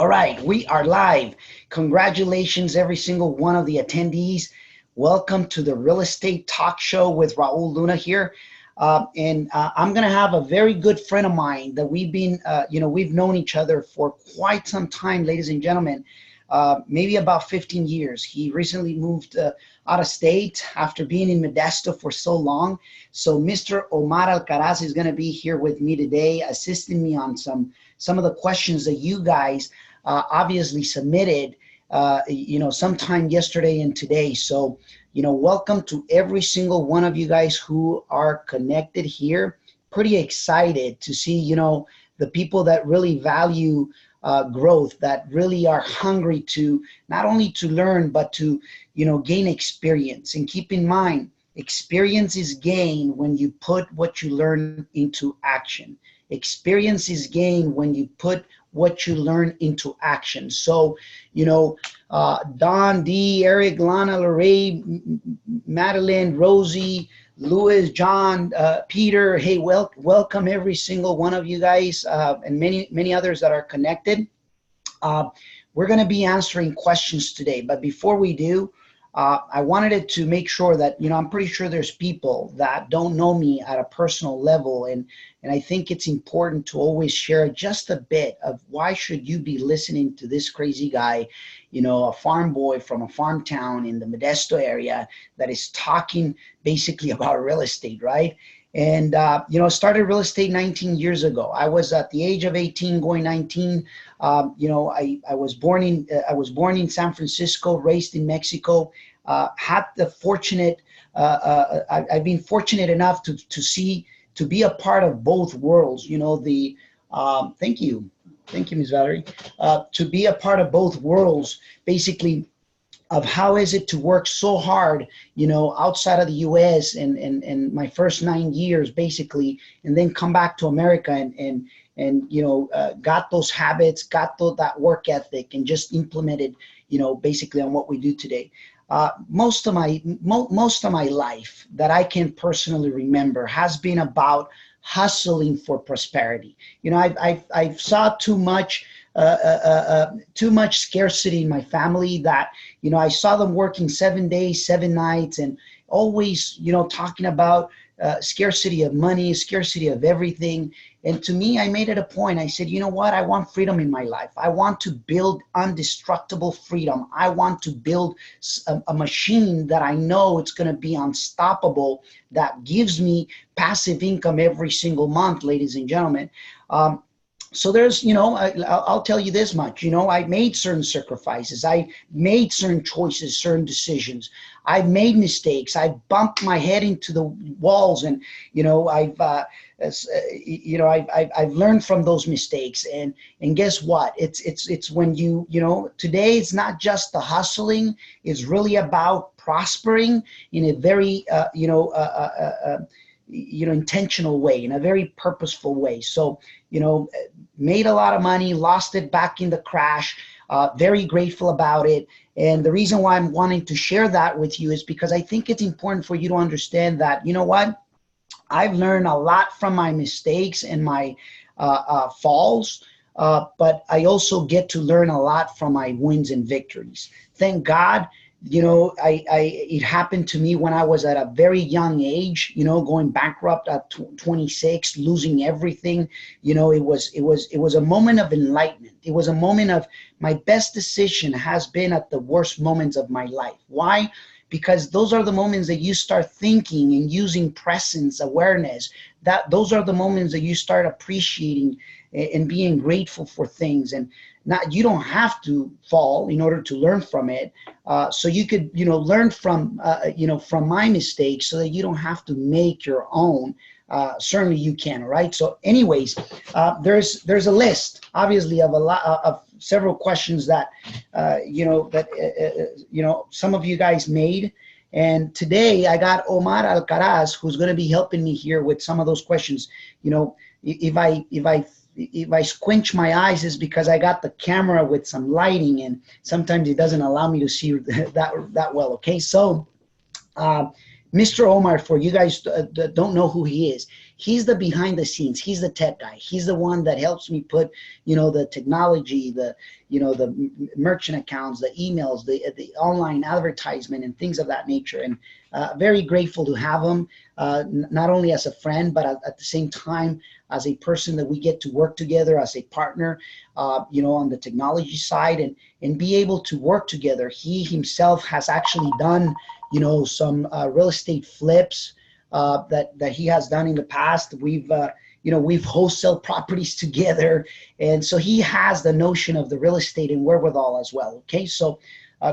All right, we are live. Congratulations, every single one of the attendees. Welcome to the Real Estate Talk Show with Raul Luna here. I'm going to have a very good friend of mine that we've known each other for quite some time, ladies and gentlemen, maybe about 15 years. He recently moved out of state after being in Modesto for so long. So Mr. Omar Alcaraz is going to be here with me today, assisting me on some of the questions that you guys obviously submitted, sometime yesterday and today. So, welcome to every single one of you guys who are connected here. Pretty excited to see, the people that really value growth, that really are hungry to not only to learn, but to, gain experience. And keep in mind, experience is gained when you put what you learn into action. Experience is gained when you put what you learn into action. So, Don, D, Eric, Lana, Lorraine, Madeline, Rosie, Louis, John, Peter, hey, welcome every single one of you guys, and many others that are connected. We're going to be answering questions today, but before we do, I wanted to make sure that, I'm pretty sure there's people that don't know me at a personal level, and I think it's important to always share just a bit of why should you be listening to this crazy guy, a farm boy from a farm town in the Modesto area that is talking basically about real estate, right? And, started real estate 19 years ago. I was at the age of 18 going 19. I was born in San Francisco, raised in Mexico, had the fortunate, I've been fortunate enough to be a part of both worlds, thank you, Ms. Valerie, to be a part of both worlds, basically, of how is it to work so hard, outside of the U.S. and my first 9 years, basically, and then come back to America and got those habits, got that work ethic, and just implemented, basically on what we do today. Most of my life that I can personally remember has been about hustling for prosperity. I've saw too much scarcity in my family that, I saw them working 7 days, 7 nights, and always, talking about scarcity of money, scarcity of everything. And to me, I made it a point. I said, you know what? I want freedom in my life. I want to build indestructible freedom. I want to build a machine that I know it's going to be unstoppable, that gives me passive income every single month, ladies and gentlemen. So there's, I'll tell you this much, I made certain sacrifices. I made certain choices, certain decisions. I've made mistakes. I bumped my head into the walls, and, I've learned from those mistakes. And guess what? It's when today it's not just the hustling. It's really about prospering in a very, intentional way, in a very purposeful way. So, made a lot of money, lost it back in the crash, very grateful about it. And the reason why I'm wanting to share that with you is because I think it's important for you to understand that, I've learned a lot from my mistakes and my falls, but I also get to learn a lot from my wins and victories. Thank God. It happened to me when I was at a very young age, going bankrupt at 26, losing everything. It was a moment of enlightenment. It was a moment of my best decision has been at the worst moments of my life. Why? Because those are the moments that you start thinking and using presence, awareness. Those are the moments that you start appreciating and being grateful for things. And you don't have to fall in order to learn from it. So you could, learn from my mistakes so that you don't have to make your own. Certainly you can, right? So anyways, there's a list, obviously, of of several questions that, some of you guys made. And today I got Omar Alcaraz, who's going to be helping me here with some of those questions. If I squinch my eyes, is because I got the camera with some lighting, and sometimes it doesn't allow me to see that well. Okay, so Mr. Omar, for you guys that don't know who he is he's the behind the scenes. He's the tech guy. He's the one that helps me put, the technology, the merchant accounts, the emails, the online advertisement and things of that nature. And very grateful to have him, not only as a friend, but at the same time, as a person that we get to work together as a partner, on the technology side and be able to work together. He himself has actually done, some real estate flips that he has done in the past. We've wholesale properties together. And so he has the notion of the real estate and wherewithal as well. Okay. So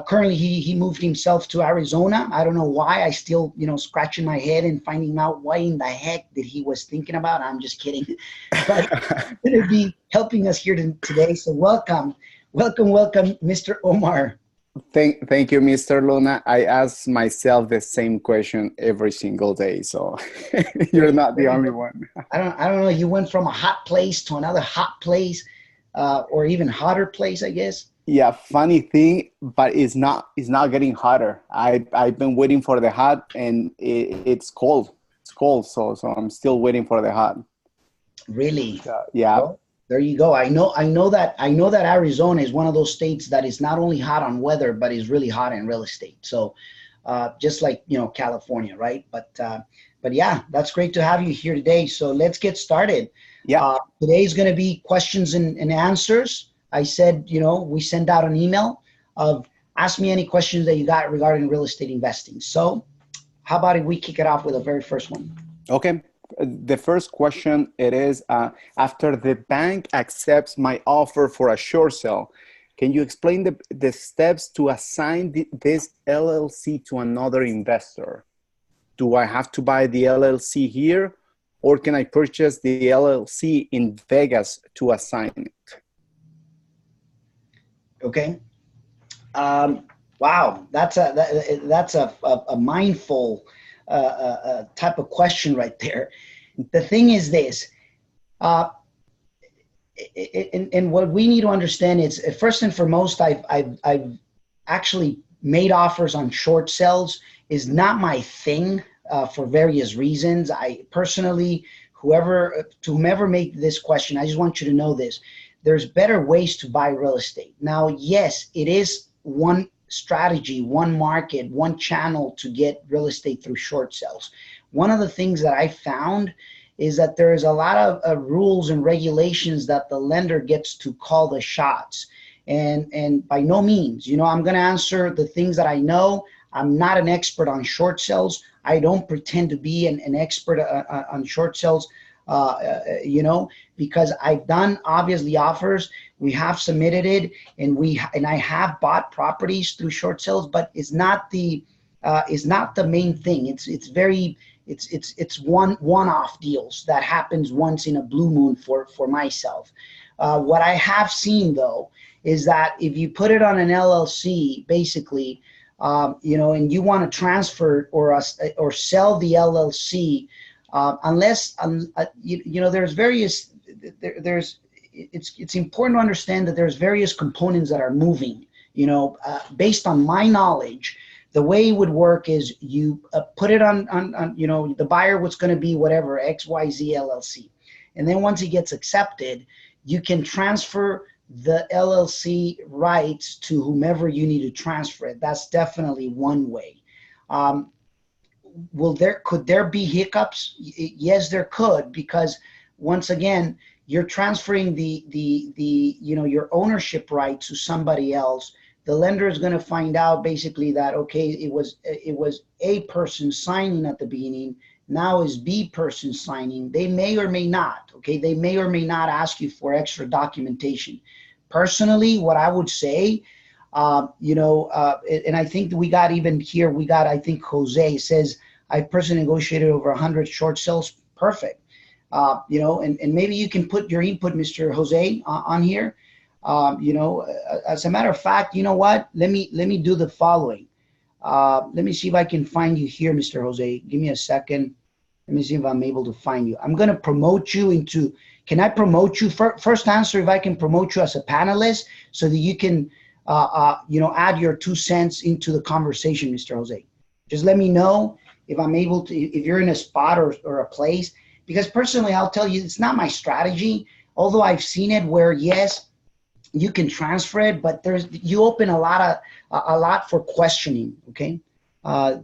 currently he moved himself to Arizona. I don't know why. I still, scratching my head and finding out what in the heck that he was thinking about. I'm just kidding. But he's going to be helping us here today. So welcome, Mr. Omar. Thank you, Mr. Luna. I ask myself the same question every single day, so you're not the only one. I don't know. You went from a hot place to another hot place, or even hotter place, I guess. Yeah, funny thing, but it's not getting hotter. I've been waiting for the hot, and it's cold. It's cold, so I'm still waiting for the hot. Really? Yeah. Well, there you go. I know that Arizona is one of those states that is not only hot on weather, but is really hot in real estate. So, just like California, right? But yeah, that's great to have you here today. So let's get started. Yeah. Today's going to be questions and answers. I said, we send out an email of ask me any questions that you got regarding real estate investing. So, how about if we kick it off with the very first one? Okay. The first question, it is, after the bank accepts my offer for a short sale, can you explain the steps to assign this LLC to another investor? Do I have to buy the LLC here, or can I purchase the LLC in Vegas to assign it? Okay. Wow, that's a mindful type of question right there. The thing is this, and what we need to understand is, first and foremost, I've actually made offers on short sales. Is not my thing for various reasons. I personally, whomever made this question, I just want you to know this. There's better ways to buy real estate. Now, yes, it is one strategy, one market, one channel to get real estate through short sales. One of the things that I found is that there is a lot of rules and regulations that the lender gets to call the shots. And by no means, I'm going to answer the things that I know. I'm not an expert on short sales. I don't pretend to be an expert on short sales. Because I've done obviously offers, we have submitted it, and I have bought properties through short sales, but it's not the main thing. It's one-off deals that happens once in a blue moon for myself. What I have seen though is that if you put it on an LLC, basically, and you want to transfer or sell the LLC. It's important to understand that there's various components that are moving, based on my knowledge. The way it would work is you put it on the buyer, what's going to be whatever, XYZ LLC. And then once it gets accepted, you can transfer the LLC rights to whomever you need to transfer it. That's definitely one way. Could there be hiccups? Yes, there could, because once again, you're transferring your ownership right to somebody else. The lender is going to find out basically that, okay, it was A person signing at the beginning. Now is B person signing. They may or may not, they may or may not ask you for extra documentation. Personally, what I would say, and I think we got even here, I think Jose says, I personally negotiated over 100 short sales. Perfect. And maybe you can put your input, Mr. Jose, on here. As a matter of fact, you know what? Let me do the following. Let me see if I can find you here, Mr. Jose. Give me a second. Let me see if I'm able to find you. I'm going to promote you into, can I promote you? First answer, if I can promote you as a panelist so that you can, add your 2 cents into the conversation, Mr. Jose. Just let me know if I'm able to, if you're in a spot or a place. because personally, I'll tell you, it's not my strategy. Although I've seen it where, yes, you can transfer it, but you open a lot for questioning. Okay,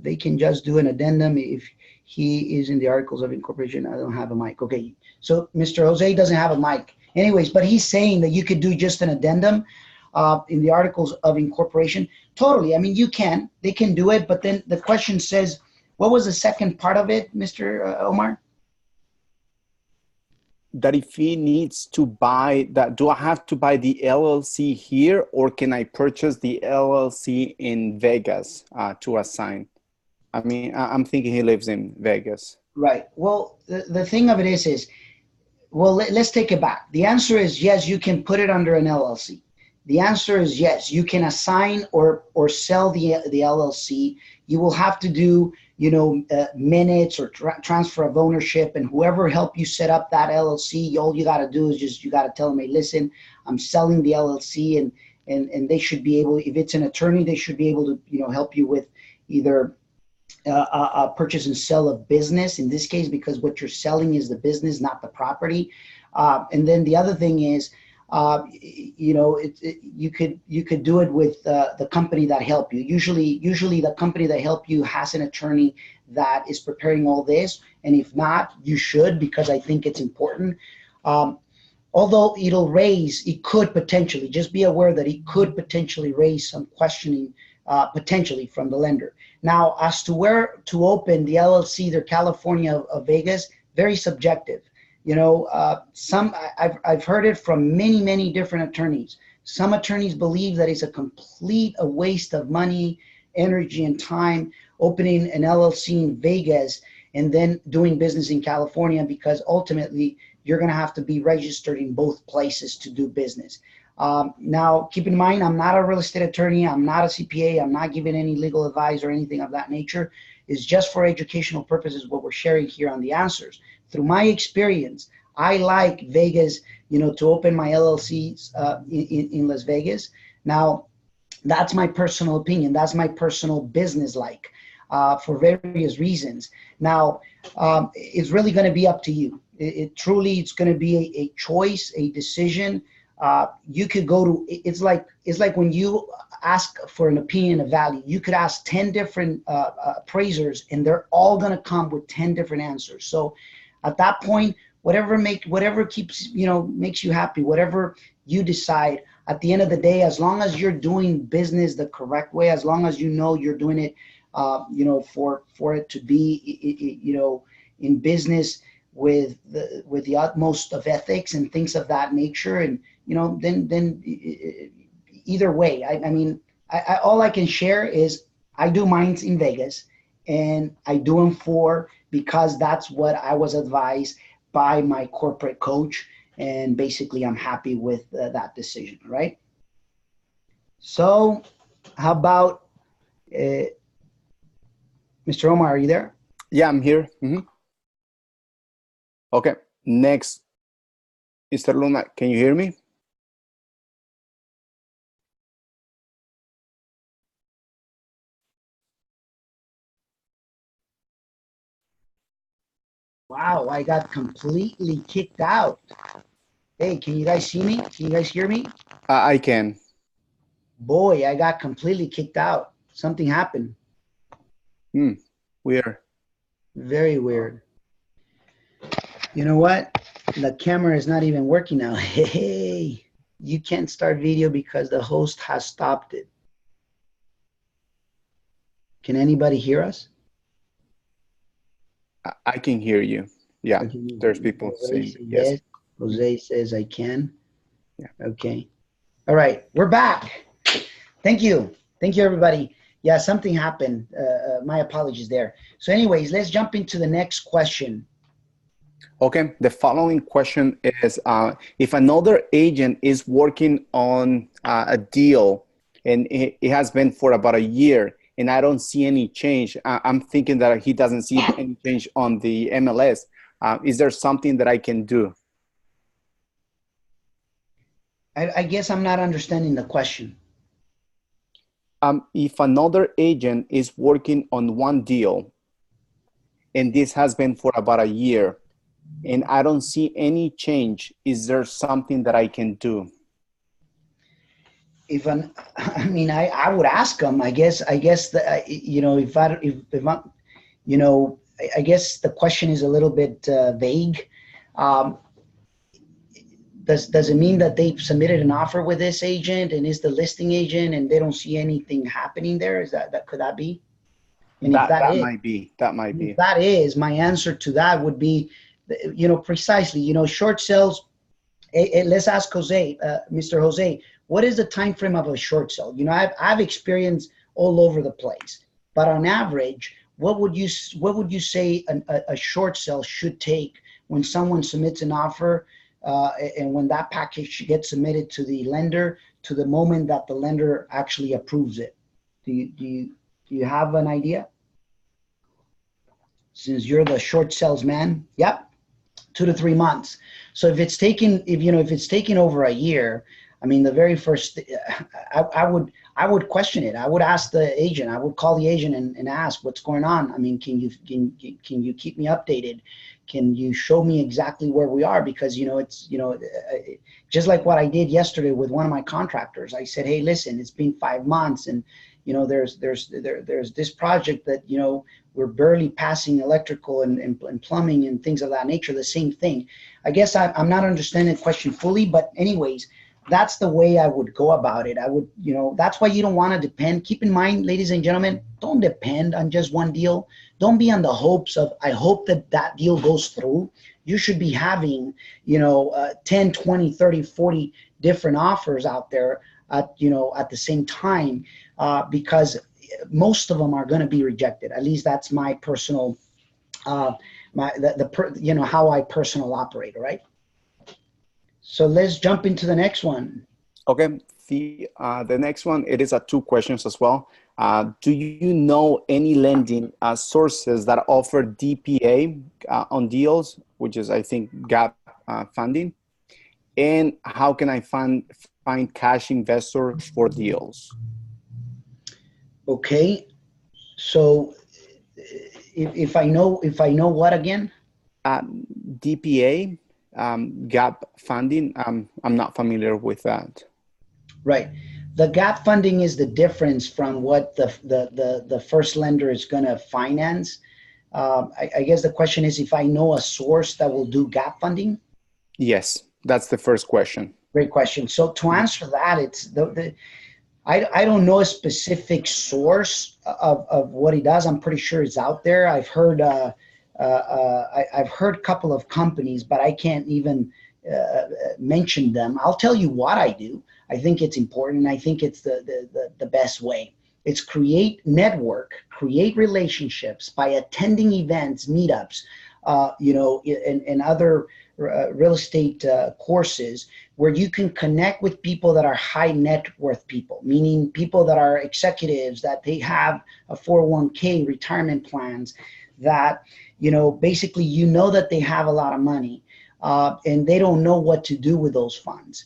they can just do an addendum if he is in the articles of incorporation. I don't have a mic. Okay, so Mr. Jose doesn't have a mic. Anyways, but he's saying that you could do just an addendum in the articles of incorporation. Totally. I mean, they can do it, but then the question says, what was the second part of it, Mr. Omar? That if he needs to buy that, do I have to buy the LLC here, or can I purchase the LLC in Vegas to assign? I mean, I'm thinking he lives in Vegas. Right. Well, the thing of it is, well, let's take it back. The answer is yes, you can put it under an LLC. The answer is yes, you can assign or sell the LLC. You will have to do, minutes or transfer of ownership, and whoever helped you set up that LLC, all you got to do is you got to tell them, hey, listen, I'm selling the LLC, and they should be able, if it's an attorney, they should be able to, help you with either a purchase and sell of business in this case, because what you're selling is the business, not the property. And then the other thing is, you could do it with the company that helped you. Usually the company that helped you has an attorney that is preparing all this, and if not, you should, because I think it's important. Although it could potentially, just be aware that it could potentially raise some questioning potentially from the lender. Now, as to where to open the LLC, either California or Vegas, very subjective. I've heard it from many different attorneys. Some attorneys believe that it's a waste of money, energy, and time opening an LLC in Vegas and then doing business in California, because ultimately you're going to have to be registered in both places to do business. Now, keep in mind, I'm not a real estate attorney. I'm not a CPA. I'm not giving any legal advice or anything of that nature. It's just for educational purposes what we're sharing here on the answers. Through my experience, I like Vegas, to open my LLCs in Las Vegas. Now, that's my personal opinion. That's my personal business for various reasons. Now, it's really going to be up to you. It's going to be a choice, a decision. You could go to, it's like when you ask for an opinion of value, you could ask 10 different appraisers, and they're all going to come with 10 different answers. So at that point, whatever keeps, makes you happy, whatever you decide, at the end of the day, as long as you're doing business the correct way, as long as you're doing it, for it to be, in business with the utmost of ethics and things of that nature, and then either way, I mean, all I can share is I do mines in Vegas, and I do them because that's what I was advised by my corporate coach, and basically I'm happy with that decision, right? So how about Mr. Omar, are you there? Yeah, I'm here. Mm-hmm. Okay, next, Mr. Luna, can you hear me? Wow, I got completely kicked out. Hey, can you guys see me? Can you guys hear me? I can. Boy, I got completely kicked out. Something happened. Weird. Very weird. You know what? The camera is not even working now. Hey, you can't start video because the host has stopped it. Can anybody hear us? I can hear you. Yeah, there's people saying yes. Jose says I can. Yeah. Okay. All right, we're back. Thank you. Thank you, everybody. Yeah, something happened. My apologies there. So anyways, let's jump into the next question. Okay, the following question is, if another agent is working on a deal and it has been for about a year and I don't see any change, I'm thinking that he doesn't see any change on the MLS. Is there something that I can do? I guess I'm not understanding the question. If another agent is working on one deal and this has been for about a year, and I don't see any change. Is there something that I can do? If I mean, I would ask them. I guess that if I'm, I guess the question is a little bit vague. Um, does it mean that they've submitted an offer with this agent and is the listing agent and they don't see anything happening there? Is that could that be? And if that That is, might be. That might if be. that is, my answer to that would be, precisely, short sales. Let's ask Jose, Mr. Jose, what is the time frame of a short sale? I've experienced all over the place, but on average, what would you say a short sale should take when someone submits an offer, and when that package gets submitted to the lender to the moment that the lender actually approves it? Do you have an idea? Since you're the short salesman, yep, 2 to 3 months. So if it's taken over a year, I mean, the very first, I would question it. I would ask the agent. I would call the agent and ask what's going on. I mean, can you keep me updated? Can you show me exactly where we are? Because it's just like what I did yesterday with one of my contractors. I said, hey, listen, it's been 5 months, and there's this project that we're barely passing electrical and plumbing and things of that nature. The same thing. I guess I'm not understanding the question fully, but anyways, that's the way I would go about it. I would, that's why you don't want to depend. Keep in mind, ladies and gentlemen, don't depend on just one deal. Don't be on the hopes of, I hope that deal goes through. You should be having, 10, 20, 30, 40 different offers out there at the same time, because most of them are going to be rejected. At least that's my personal, how I personal operate. Right. So let's jump into the next one. Okay. The next one, it is 2 questions as well. Do you know any lending sources that offer DPA on deals, which is, I think, gap funding? And how can I find cash investors for deals? Okay. So if I know what again? DPA, gap funding. I'm not familiar with that. Right. The gap funding is the difference from what the first lender is going to finance. I guess the question is if I know a source that will do gap funding. Yes, that's the first question. Great question. So to answer that, it's I don't know a specific source of what he does. I'm pretty sure it's out there. I've heard I've heard a couple of companies, but I can't even mention them. I'll tell you what I do. I think it's important. I think it's the best way. It's create network, create relationships by attending events, meetups, and other real estate courses where you can connect with people that are high net worth people, meaning people that are executives, that they have a 401k retirement plans, that basically that they have a lot of money, and they don't know what to do with those funds.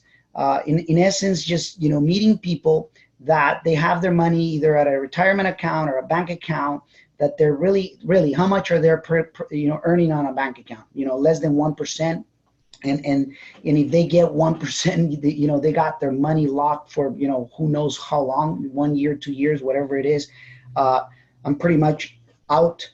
In essence, just meeting people that they have their money either at a retirement account or a bank account, that they're really how much are they earning on a bank account, less than 1%. And if they get 1%, they got their money locked for who knows how long, 1 year, 2 years, whatever it is. I'm pretty much out.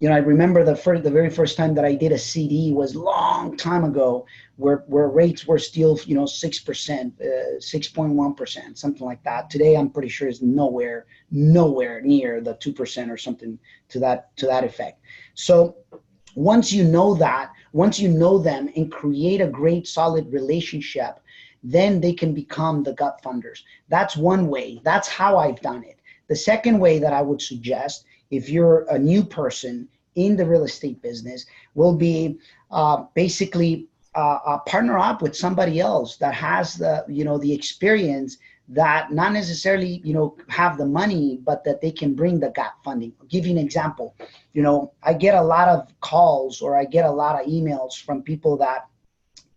I remember the very first time that I did a CD was long time ago, where rates were still 6%, 6.1%, something like that. Today, I'm pretty sure it's nowhere near the 2% or something to that effect. So once you know them and create a great solid relationship, then they can become the gut funders. That's one way. That's how I've done it. The second way that I would suggest, if you're a new person in the real estate business, will be basically partner up with somebody else that has the experience, that not necessarily have the money, but that they can bring the gap funding. I'll give you an example. I get a lot of calls, or I get a lot of emails from people that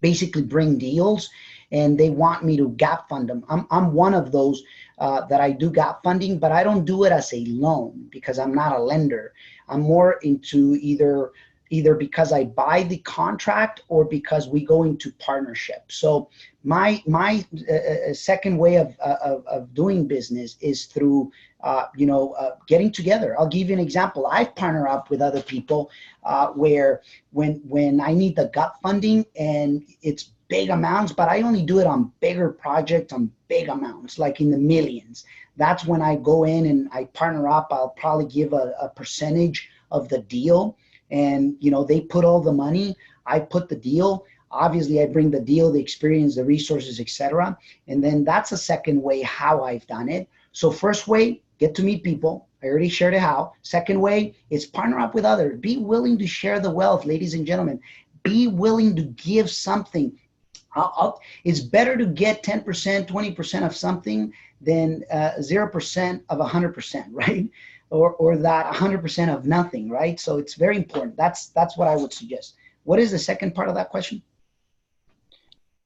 basically bring deals and they want me to gap fund them. I'm one of those that I do gap funding, but I don't do it as a loan because I'm not a lender. I'm more into either either because I buy the contract or because we go into partnership. So my second way of doing business is through getting together. I'll give you an example. I've partnered up with other people where when I need the gut funding and it's big amounts, but I only do it on bigger projects, on big amounts, like in the millions. That's when I go in and I partner up. I'll probably give a percentage of the deal, and they put all the money, I put the deal. Obviously I bring the deal, the experience, the resources, etc. And then that's a second way how I've done it. So first way, get to meet people. I already shared it how. Second way is partner up with others. Be willing to share the wealth, ladies and gentlemen. Be willing to give something. It's better to get 10%, 20% of something than 0% of 100%, right? Or that 100% of nothing, right? So it's very important. That's what I would suggest. What is the second part of that question?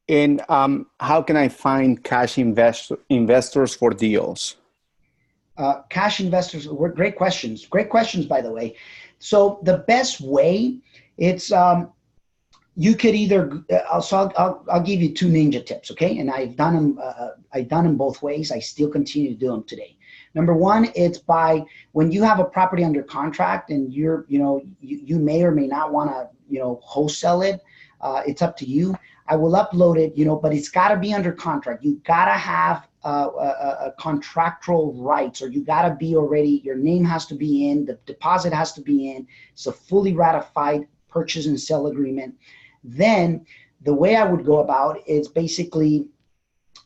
And how can I find cash investors for deals? Cash investors were great questions. Great questions, by the way. So the best way, it's you could either I'll give you two ninja tips, okay? And I've done them both ways. I still continue to do them today. Number one, it's by when you have a property under contract and you may or may not want to wholesale it. It's up to you. I will upload it, but it's got to be under contract. You got to have a contractual rights, or you got to be already, your name has to be in, the deposit has to be in. It's a fully ratified purchase and sale agreement. Then the way I would go about is basically,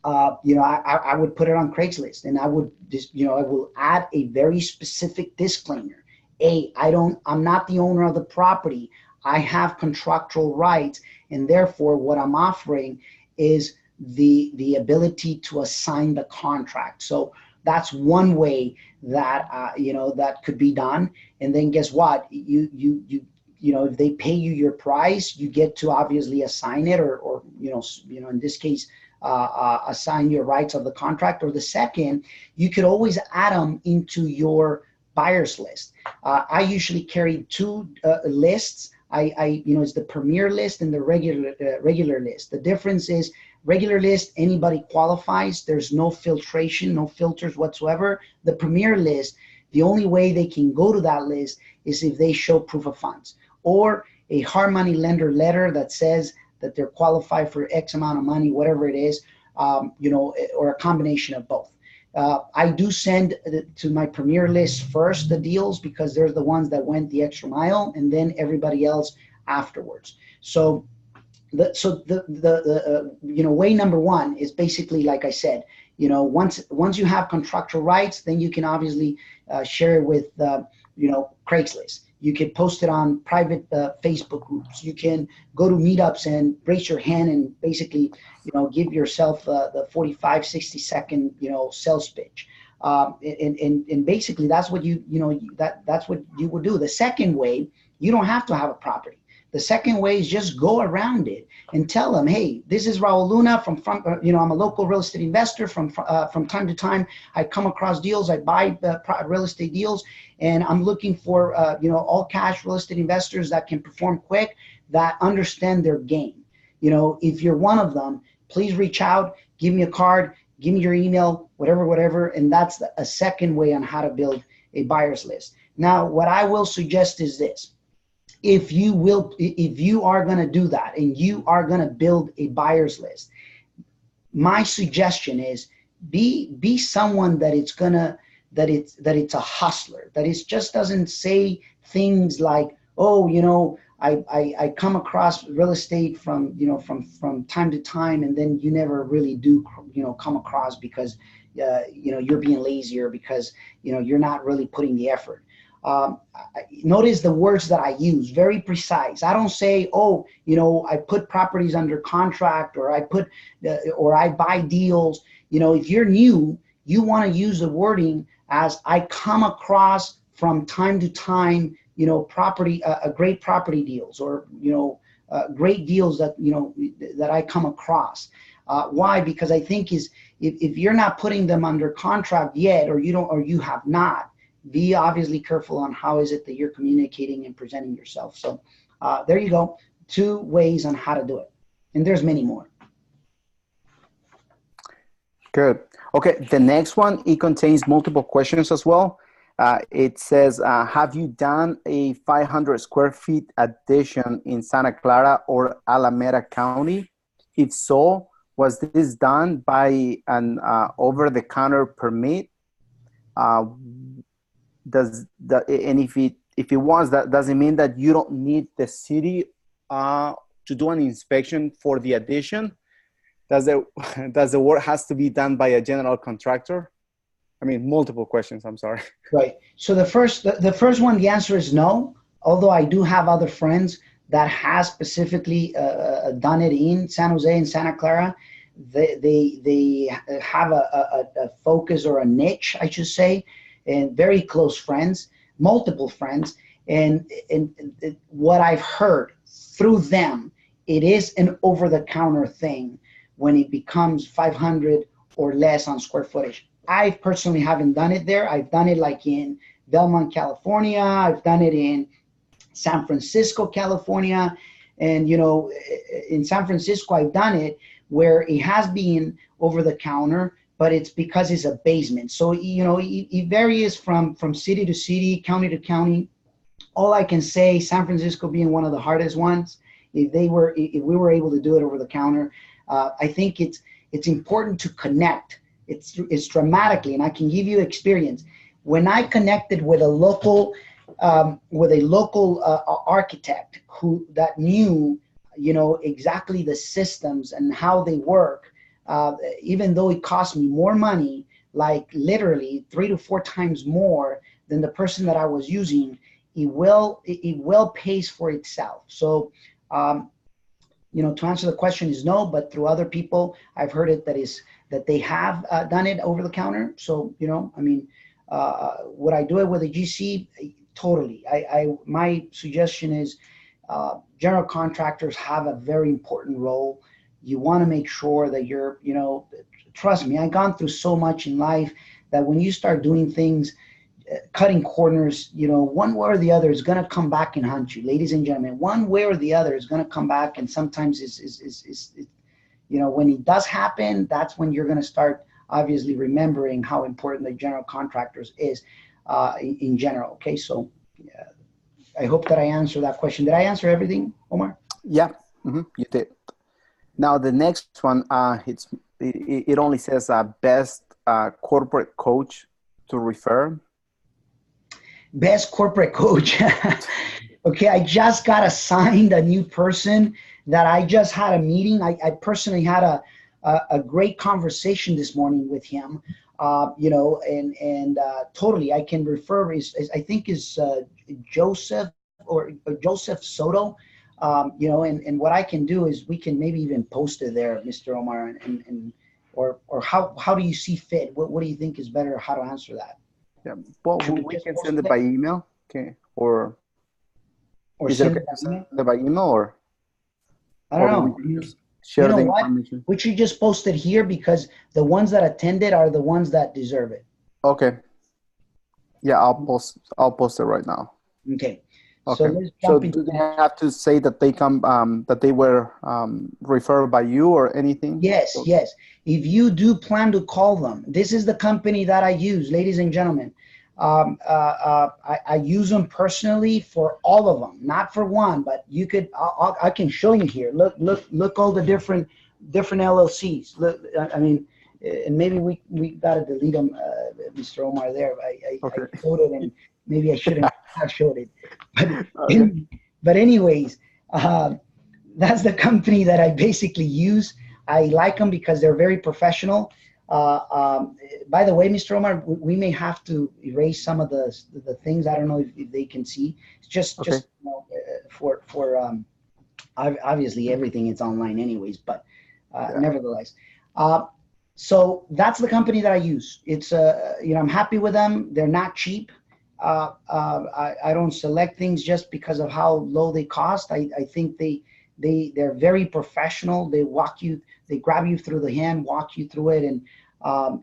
I would put it on Craigslist, and I would just, I will add a very specific disclaimer. I'm not the owner of the property. I have contractual rights, and therefore what I'm offering is the ability to assign the contract. So that's one way that that could be done. And then guess what? If they pay you your price, you get to obviously assign it, or in this case, assign your rights of the contract. Or the second, you could always add them into your buyer's list. I usually carry two lists. It's the premier list and the regular list. The difference is regular list, anybody qualifies. There's no filtration, no filters whatsoever. The premier list, the only way they can go to that list is if they show proof of funds or a hard money lender letter that says that they're qualified for X amount of money, whatever it is, or a combination of both. I do send to my premier list first the deals, because they're the ones that went the extra mile, and then everybody else afterwards. So way number one is basically, like I said, once you have contractual rights, then you can obviously share it with Craigslist. You can post it on private Facebook groups. You can go to meetups and raise your hand and basically, give yourself the 45, 60 second, sales pitch. And basically that's what that's what you would do. The second way, you don't have to have a property. The second way is just go around it and tell them, hey, this is Raul Luna I'm a local real estate investor. From time to time, I come across deals, I buy real estate deals, and I'm looking for, all cash real estate investors that can perform quick, that understand their game. If you're one of them, please reach out, give me a card, give me your email, whatever. And that's a second way on how to build a buyer's list. Now, what I will suggest is this. If you are going to do that and you are going to build a buyer's list, my suggestion is be someone that it's a hustler, that it just doesn't say things like, oh, I come across real estate from time to time, and then you never really do come across because you're being lazy, or because you're not really putting the effort. Notice the words that I use, very precise. I don't say, I put properties under contract, or I buy deals. If you're new, you want to use the wording as I come across from time to time, great property deals, or, great deals that I come across. Why? Because I think if you're not putting them under contract yet, or you have not, be obviously careful on how is it that you're communicating and presenting yourself. So There you go. 2 ways on how to do it. And there's many more. Good. Okay, the next one, it contains multiple questions as well. It says, have you done a 500 square feet addition in Santa Clara or Alameda County? If so, was this done by an over-the-counter permit? And if it was, that does it mean that you don't need the city to do an inspection for the addition? Does the work has to be done by a general contractor? I mean, multiple questions. I'm sorry. Right. So the first one, the answer is no. Although I do have other friends that has specifically done it in San Jose and Santa Clara. They have a focus or a niche, I should say, and very close friends, multiple friends, and what I've heard through them, it is an over-the-counter thing when it becomes 500 or less on square footage. I personally haven't done it there. I've done it like in Belmont, California. I've done it in San Francisco, California. And, you know, in San Francisco, I've done it where it has been over the counter, but it's because it's a basement. So, you know, it varies from city to city, county to county. All I can say, San Francisco being one of the hardest ones, if we were able to do it over the counter, I think it's important to connect. It's dramatically, and I can give you experience. When I connected with a local architect that knew, you know, exactly the systems and how they work, even though it cost me more money, like literally 3 to 4 times more than the person that I was using, it well pays for itself. So, you know, to answer the question is no, but through other people, I've heard it that they have done it over the counter. So, you know, I mean, would I do it with a GC? Totally. My suggestion is general contractors have a very important role. You want to make sure that you're, you know, trust me, I've gone through so much in life that when you start doing things, cutting corners, you know, one way or the other is going to come back and hunt you, ladies and gentlemen. One way or the other is going to come back, and sometimes is you know, when it does happen, that's when you're going to start obviously remembering how important the general contractors is in general. Okay, so I hope that I answered that question. Did I answer everything, Omar? Yeah, you did. Now the next one, it only says best corporate coach to refer. Best corporate coach. Okay, I just got assigned a new person that I just had a meeting. I personally had a great conversation this morning with him, you know, and totally I can refer, I think is Joseph or Joseph Soto, you know, and what I can do is we can maybe even post it there, Mr. Omar, or how do you see fit? What do you think is better? How to answer that? Yeah, well, we can send it by email, okay, or is it okay to send it by email, or I don't know. We just share the information? We should just post it here because the ones that attended are the ones that deserve it. Okay. Yeah, I'll post it right now. Okay. Okay. So do they have to say that they come that they were referred by you or anything? Yes, yes. If you do plan to call them, this is the company that I use, ladies and gentlemen. I use them personally for all of them, not for one, but you could. I can show you here. Look all the different LLCs. Look, I mean, and maybe we gotta delete them, Mr. Omar. There, I showed it, and maybe I shouldn't have showed it. But anyways, that's the company that I basically use. I like them because they're very professional. By the way, Mr. Omar, we may have to erase some of the things. I don't know if they can see. It's just you know, for obviously everything is online anyways, but nevertheless. So that's the company that I use. It's you know, I'm happy with them. They're not cheap. I don't select things just because of how low they cost. I think they're very professional. They grab you through the hand, walk you through it, and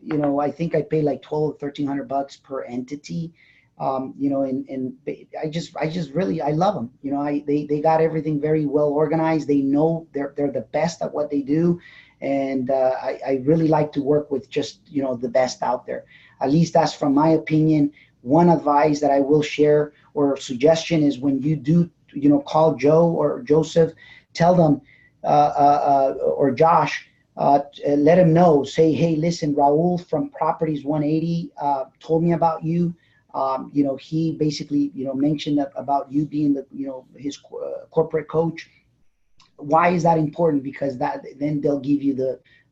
you know, I think I pay like $1,200 or $1,300 per entity. You know, and I just really, I love them. You know, they got everything very well organized. They know they're the best at what they do. And I really like to work with just, you know, the best out there. At least that's from my opinion. One advice that I will share or suggestion is when you do, you know, call Joe or Joseph, tell them, or Josh, let him know, say, hey, listen, Raul from Properties 180 told me about you. You know, he basically, you know, mentioned about you being the, you know, his corporate coach. Why is that important? Because that then they'll give you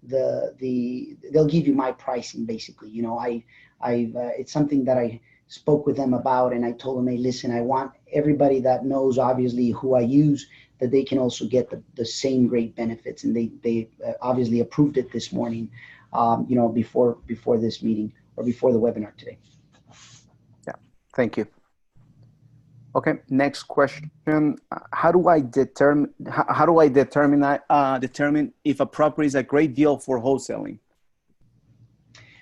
they'll give you my pricing basically. You know, it's something that I spoke with them about, and I told them, hey, listen, I want everybody that knows obviously who I use, that they can also get the same great benefits, and they obviously approved it this morning, you know, before this meeting or before the webinar today. Yeah, thank you. Okay, next question. How do I determine determine if a property is a great deal for wholesaling?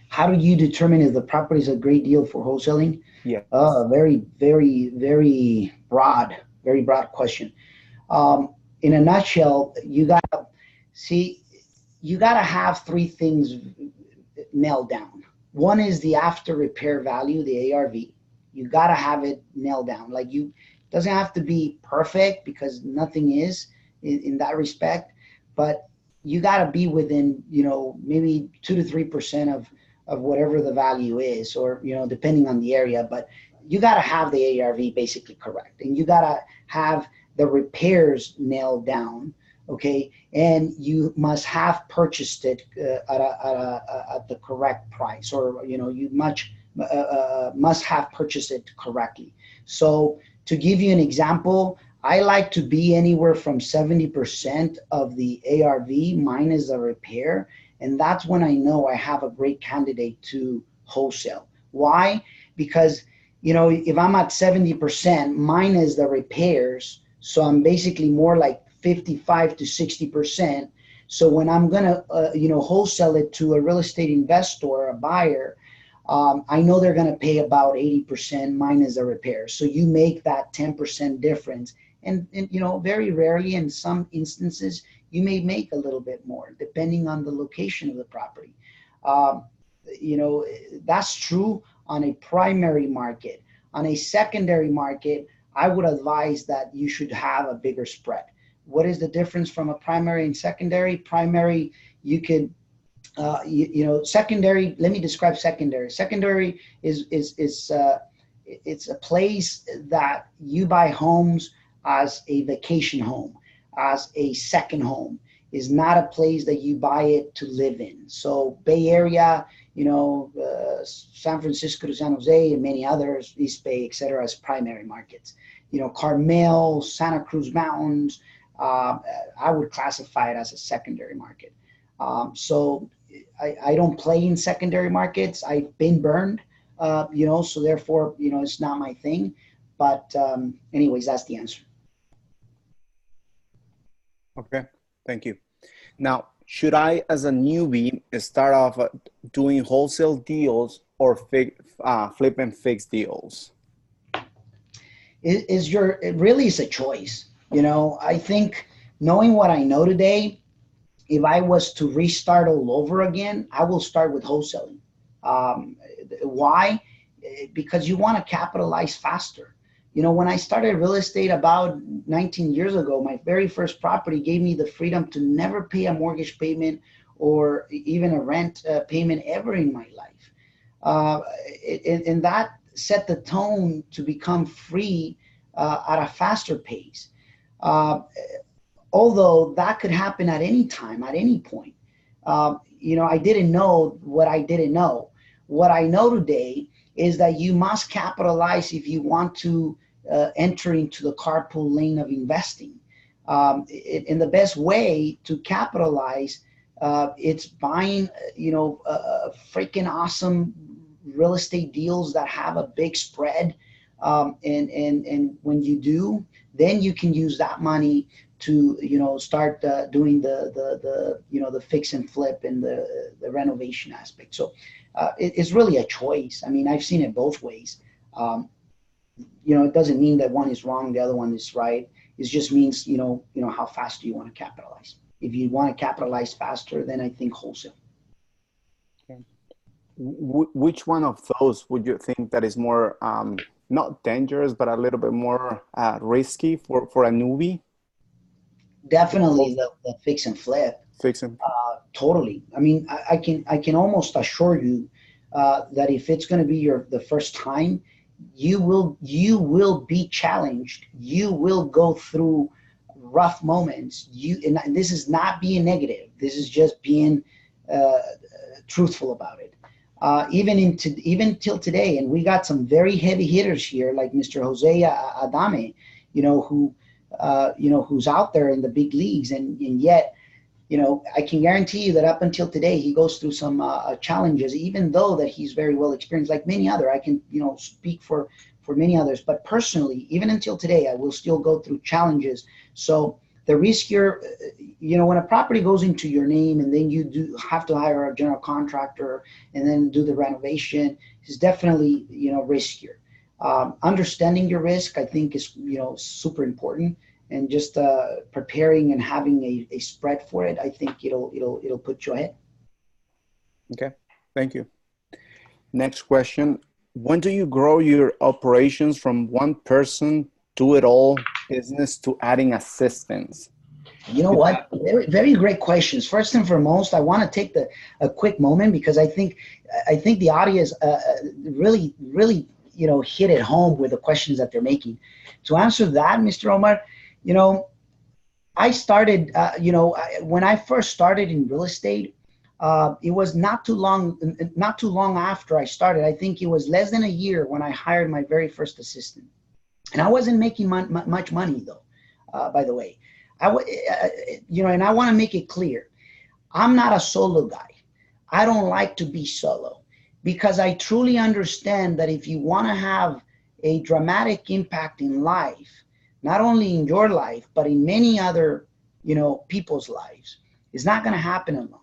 How do you determine if the property is a great deal for wholesaling? Yeah. Very, very, very broad question. In a nutshell, you gotta have three things nailed down. One is the after repair value, the ARV. You gotta have it nailed down. Like, doesn't have to be perfect, because nothing is in that respect, but you gotta be within, you know, maybe 2 to 3% of whatever the value is, or, you know, depending on the area. But you gotta have the ARV basically correct, and you gotta have the repairs nailed down. Okay, and you must have purchased it at the correct price, or, you know, you must have purchased it correctly. So to give you an example, I like to be anywhere from 70% of the ARV minus the repair, and that's when I know I have a great candidate to wholesale. Why? Because, you know, if I'm at 70% minus the repairs, so I'm basically more like 55 to 60%. So when I'm gonna, you know, wholesale it to a real estate investor, a buyer, I know they're gonna pay about 80% minus the repairs. So you make that 10% difference, and you know, very rarely, in some instances, you may make a little bit more depending on the location of the property. You know, that's true on a primary market. On a secondary market, I would advise that you should have a bigger spread. What is the difference from a primary and secondary? Primary, you can, you know, secondary. Let me describe secondary. Secondary is it's a place that you buy homes as a vacation home, as a second home. Is not a place that you buy it to live in. So Bay Area, you know, San Francisco to San Jose, and many others, East Bay, etc., as primary markets. You know, Carmel, Santa Cruz Mountains, I would classify it as a secondary market. So I don't play in secondary markets. I've been burned, you know, so therefore, you know, it's not my thing. But anyways, that's the answer. Okay, thank you. Now, should I, as a newbie, start off doing wholesale deals or flip and fix deals? It really is a choice. You know, I think knowing what I know today, if I was to restart all over again, I will start with wholesaling. Why? Because you want to capitalize faster. You know, when I started real estate about 19 years ago, my very first property gave me the freedom to never pay a mortgage payment or even a rent payment ever in my life. And that set the tone to become free at a faster pace. Although that could happen at any time, at any point. You know, I didn't know what I didn't know. What I know today is that you must capitalize if you want to enter into the carpool lane of investing. And the best way to capitalize, it's buying, you know, freaking awesome real estate deals that have a big spread. And when you do, then you can use that money to, you know, start doing the you know, the fix and flip and the renovation aspect. So it's really a choice. I mean, I've seen it both ways. it doesn't mean that one is wrong, the other one is right. It just means, how fast do you want to capitalize? If you want to capitalize faster, then I think wholesale. Okay. Which one of those would you think that is more not dangerous, but a little bit more risky for a newbie? Definitely the fix and flip. Fix and Totally. I mean, I can almost assure you that if it's going to be the first time, you will be challenged. You will go through rough moments. And this is not being negative. This is just being uh, truthful about it. Even till today, and we got some very heavy hitters here, like Mr. Jose Adame, who's out there in the big leagues, and yet, I can guarantee you that up until today, he goes through some challenges, even though that he's very well experienced, like many other. I can, speak for many others, but personally, even until today, I will still go through challenges. So the riskier, when a property goes into your name and then you do have to hire a general contractor and then do the renovation, is definitely, riskier. Understanding your risk, I think, is, super important. And just preparing and having a spread for it, I think it'll put you ahead. okay, thank you. Next question. When do you grow your operations from one person do it all business to adding assistants? You know what? Very, very great questions. First and foremost, I want to take a quick moment, because I think the audience really, really, hit it home with the questions that they're making. To answer that, Mr. Omar, I started, when I first started in real estate, it was not too long after I started. I think it was less than a year when I hired my very first assistant, and I wasn't making much money though. By the way, and I want to make it clear, I'm not a solo guy. I don't like to be solo, because I truly understand that if you want to have a dramatic impact in life, not only in your life, but in many other, people's lives, it's not going to happen alone.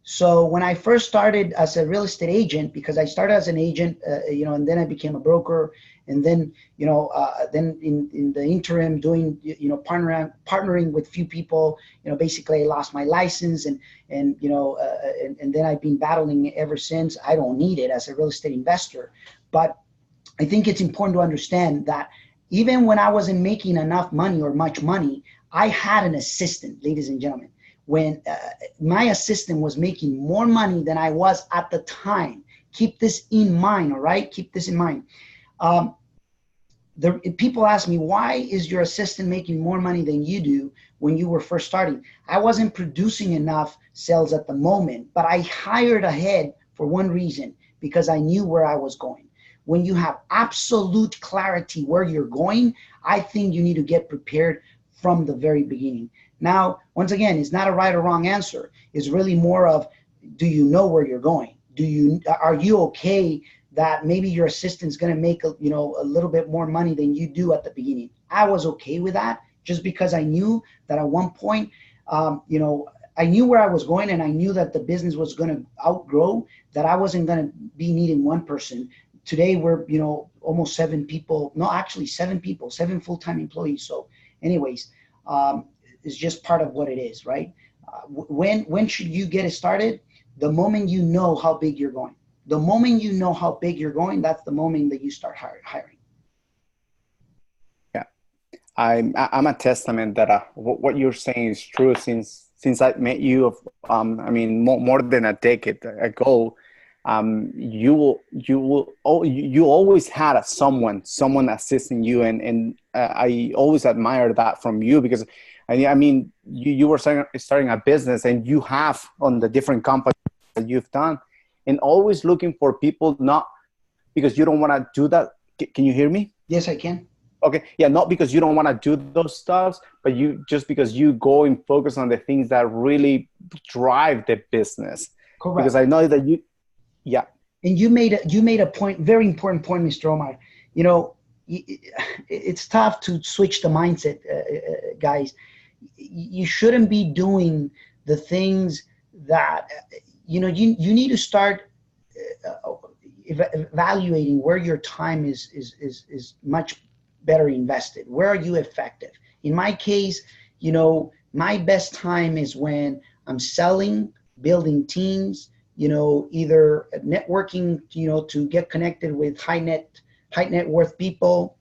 So when I first started as a real estate agent, because I started as an agent, and then I became a broker, and then, then in the interim doing, partnering with few people, basically I lost my license, and then I've been battling ever since. I don't need it as a real estate investor, but I think it's important to understand that even when I wasn't making enough money or much money, I had an assistant, ladies and gentlemen. When my assistant was making more money than I was at the time. Keep this in mind, all right? Keep this in mind. People ask me, why is your assistant making more money than you do when you were first starting? I wasn't producing enough sales at the moment, but I hired ahead for one reason, because I knew where I was going. When you have absolute clarity where you're going, I think you need to get prepared from the very beginning. Now, once again, it's not a right or wrong answer. It's really more of, do you know where you're going? Are you okay that maybe your assistant's going to make a little bit more money than you do at the beginning? I was okay with that, just because I knew that at one point, I knew where I was going, and I knew that the business was going to outgrow, that I wasn't going to be needing one person. Today we're, almost 7 people. No, actually 7 people, 7 full-time employees. So anyways, it's just part of what it is, right? When should you get it started? The moment you know how big you're going. The moment you know how big you're going, that's the moment that you start hiring. Yeah, I'm a testament that what you're saying is true. Since I met you, I mean, more than a decade ago, you always had someone assisting you, and I always admire that from you, because I mean, you were starting a business, and you have on the different companies that you've done, and always looking for people, not because you don't want to do that. Can you hear me? Yes, I can. Okay. Yeah. Not because you don't want to do those stuffs, but because you go and focus on the things that really drive the business. Correct. Because I know that yeah. And you made a point, very important point, Mr. Omar. It's tough to switch the mindset, guys. You shouldn't be doing the things that, you need to start evaluating where your time is much better invested? Where are you effective? In my case, you know, my best time is when I'm selling, building teams, you know, either networking, you know, to get connected with high net worth people,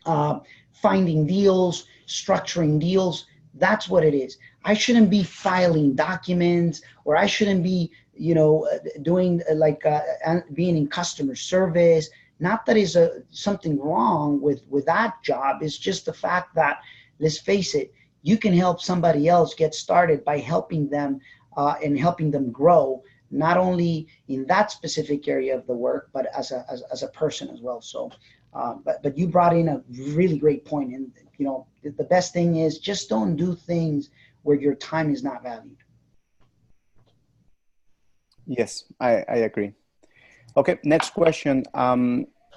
uh, finding deals, structuring deals. That's what it is. I shouldn't be filing documents, or I shouldn't be, you know, doing being in customer service. Not that is something wrong with that job. It's just the fact that, let's face it, you can help somebody else get started by helping them and helping them grow, not only in that specific area of the work, but as a person as well. So, but you brought in a really great point, and you know, the best thing is just don't do things where your time is not valued. Yes, I agree. Okay, next question.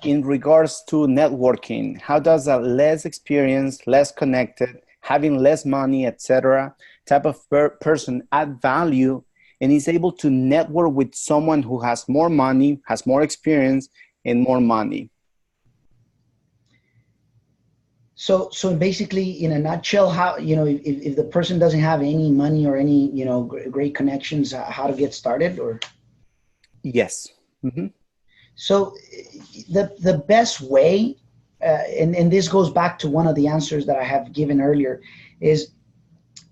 In regards to networking, how does a less experienced, less connected, having less money, etc., type of person add value and is able to network with someone who has more money, has more experience, and more money? So basically, in a nutshell, how, you know, if the person doesn't have any money or any, you know, great connections, how to get started, or? Yes. Mm-hmm. So the best way, and this goes back to one of the answers that I have given earlier, is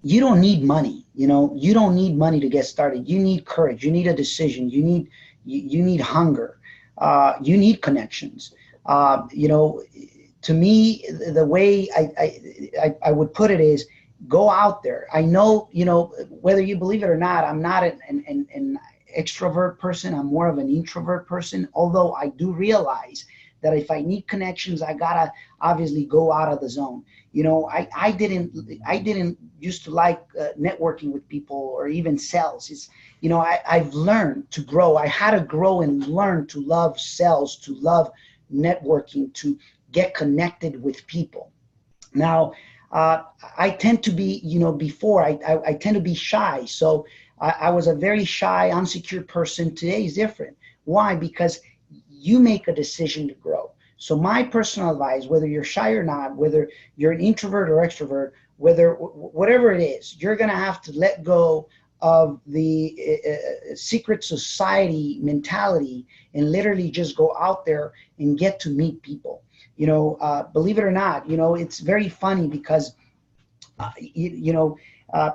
you don't need money. You know, you don't need money to get started. You need courage. You need a decision. You need hunger. You need connections. You know, to me, the way I would put it is, go out there. I know, you know, whether you believe it or not, I'm not an extrovert person. I'm more of an introvert person, although I do realize that if I need connections, I gotta obviously go out of the zone. You know, I didn't used to like networking with people or even sales. It's, you know, I've learned to grow. I had to grow and learn to love sales, to love networking, to get connected with people. Now, I tend to be, you know, before I tend to be shy. So I was a very shy, insecure person. Today is different. Why? Because you make a decision to grow. So my personal advice, whether you're shy or not, whether you're an introvert or extrovert, whatever it is, you're going to have to let go of the secret society mentality and literally just go out there and get to meet people. You know, believe it or not, you know, it's very funny because, you know,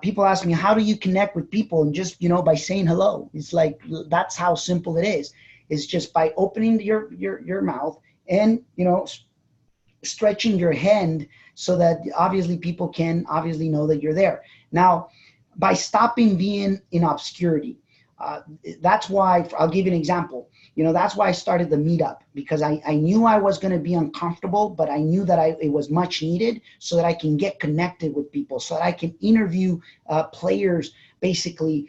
people ask me, how do you connect with people? And just, you know, by saying hello. It's like, that's how simple it is. It's just by opening your mouth and, you know, stretching your hand so that obviously people can obviously know that you're there. Now, by stopping being in obscurity, that's why, I'll give you an example. You know, that's why I started the meetup, because I knew I was going to be uncomfortable, but I knew that it was much needed so that I can get connected with people, so that I can interview players basically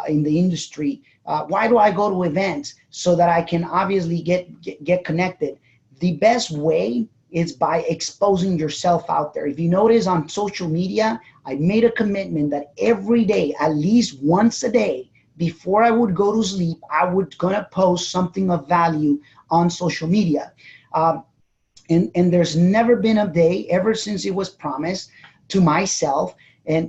in the industry. Why do I go to events? So that I can obviously get connected. The best way is by exposing yourself out there. If you notice on social media, I made a commitment that every day, at least once a day, before I would go to sleep, I would gonna post something of value on social media. And there's never been a day ever since it was promised to myself. And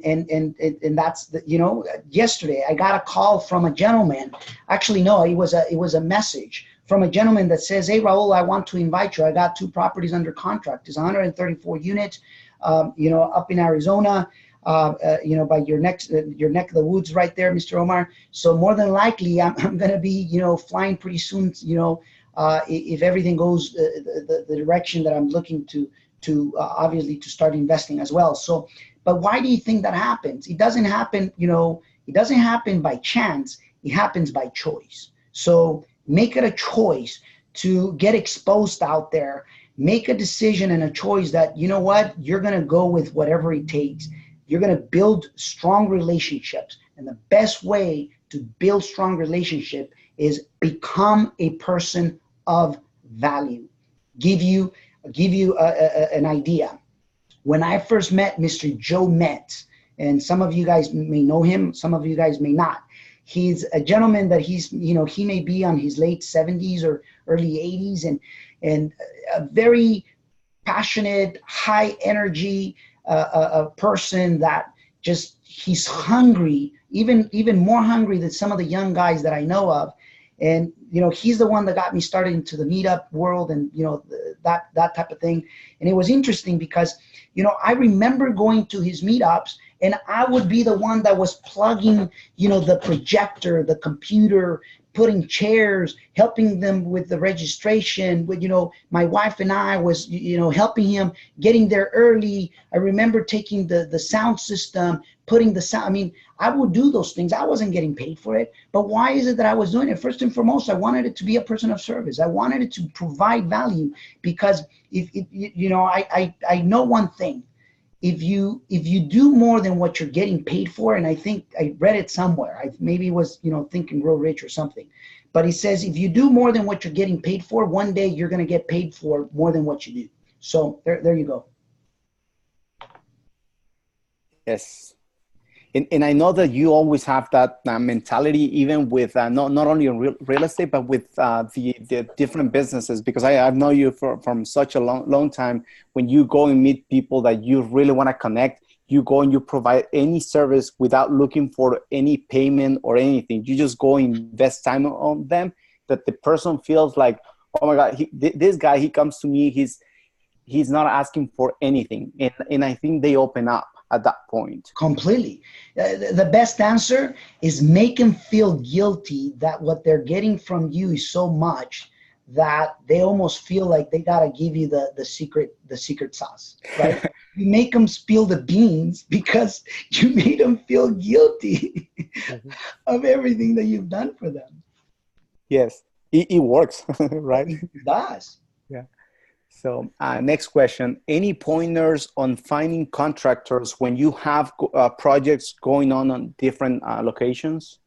that's the, you know, yesterday I got a call from a gentleman. Actually, no, it was a message from a gentleman that says, "Hey, Raul, I want to invite you. I got 2 properties under contract. It's 134 units, you know, up in Arizona, you know, by your neck of the woods right there, Mr. Omar. So more than likely, I'm going to be, you know, flying pretty soon, you know, if everything goes the direction that I'm looking to obviously to start investing as well." So, but why do you think that happens? It doesn't happen, you know, it doesn't happen by chance. It happens by choice. So make it a choice to get exposed out there. Make a decision and a choice that, you know what, you're going to go with whatever it takes. You're going to build strong relationships. And the best way to build strong relationship is become a person of value. Give you an idea. When I first met Mr. Joe Metz, and some of you guys may know him, some of you guys may not. He's a gentleman that he's, you know, he may be on his late 70s or early 80s, and a very passionate, high energy person that just, he's hungry, even more hungry than some of the young guys that I know of. And, you know, he's the one that got me started into the meetup world and, you know, that type of thing. And it was interesting because, you know, I remember going to his meetups and I would be the one that was plugging, you know, the projector, the computer, putting chairs, helping them with the registration. With, you know, my wife and I was, you know, helping him getting there early. I remember taking the sound system, putting the sound. I mean, I would do those things. I wasn't getting paid for it, but why is it that I was doing it? First and foremost, I wanted it to be a person of service. I wanted it to provide value, because if you know, I know one thing. If you do more than what you're getting paid for, and I think I read it somewhere, maybe it was, you know, Think and Grow Rich or something, but he says if you do more than what you're getting paid for, one day you're going to get paid for more than what you do. So there you go. Yes. And I know that you always have that mentality, even with not only in real estate, but with the different businesses, because I've known you from such a long time. When you go and meet people that you really want to connect, you go and you provide any service without looking for any payment or anything. You just go and invest time on them, that the person feels like, oh my God, this guy, he comes to me, he's not asking for anything. And I think they open up at that point. Completely. The best answer is make them feel guilty that what they're getting from you is so much that they almost feel like they got to give you the secret sauce, right? You make them spill the beans because you made them feel guilty of everything that you've done for them. Yes, it works, right? It does. Yeah. So next question, any pointers on finding contractors when you have projects going on different locations?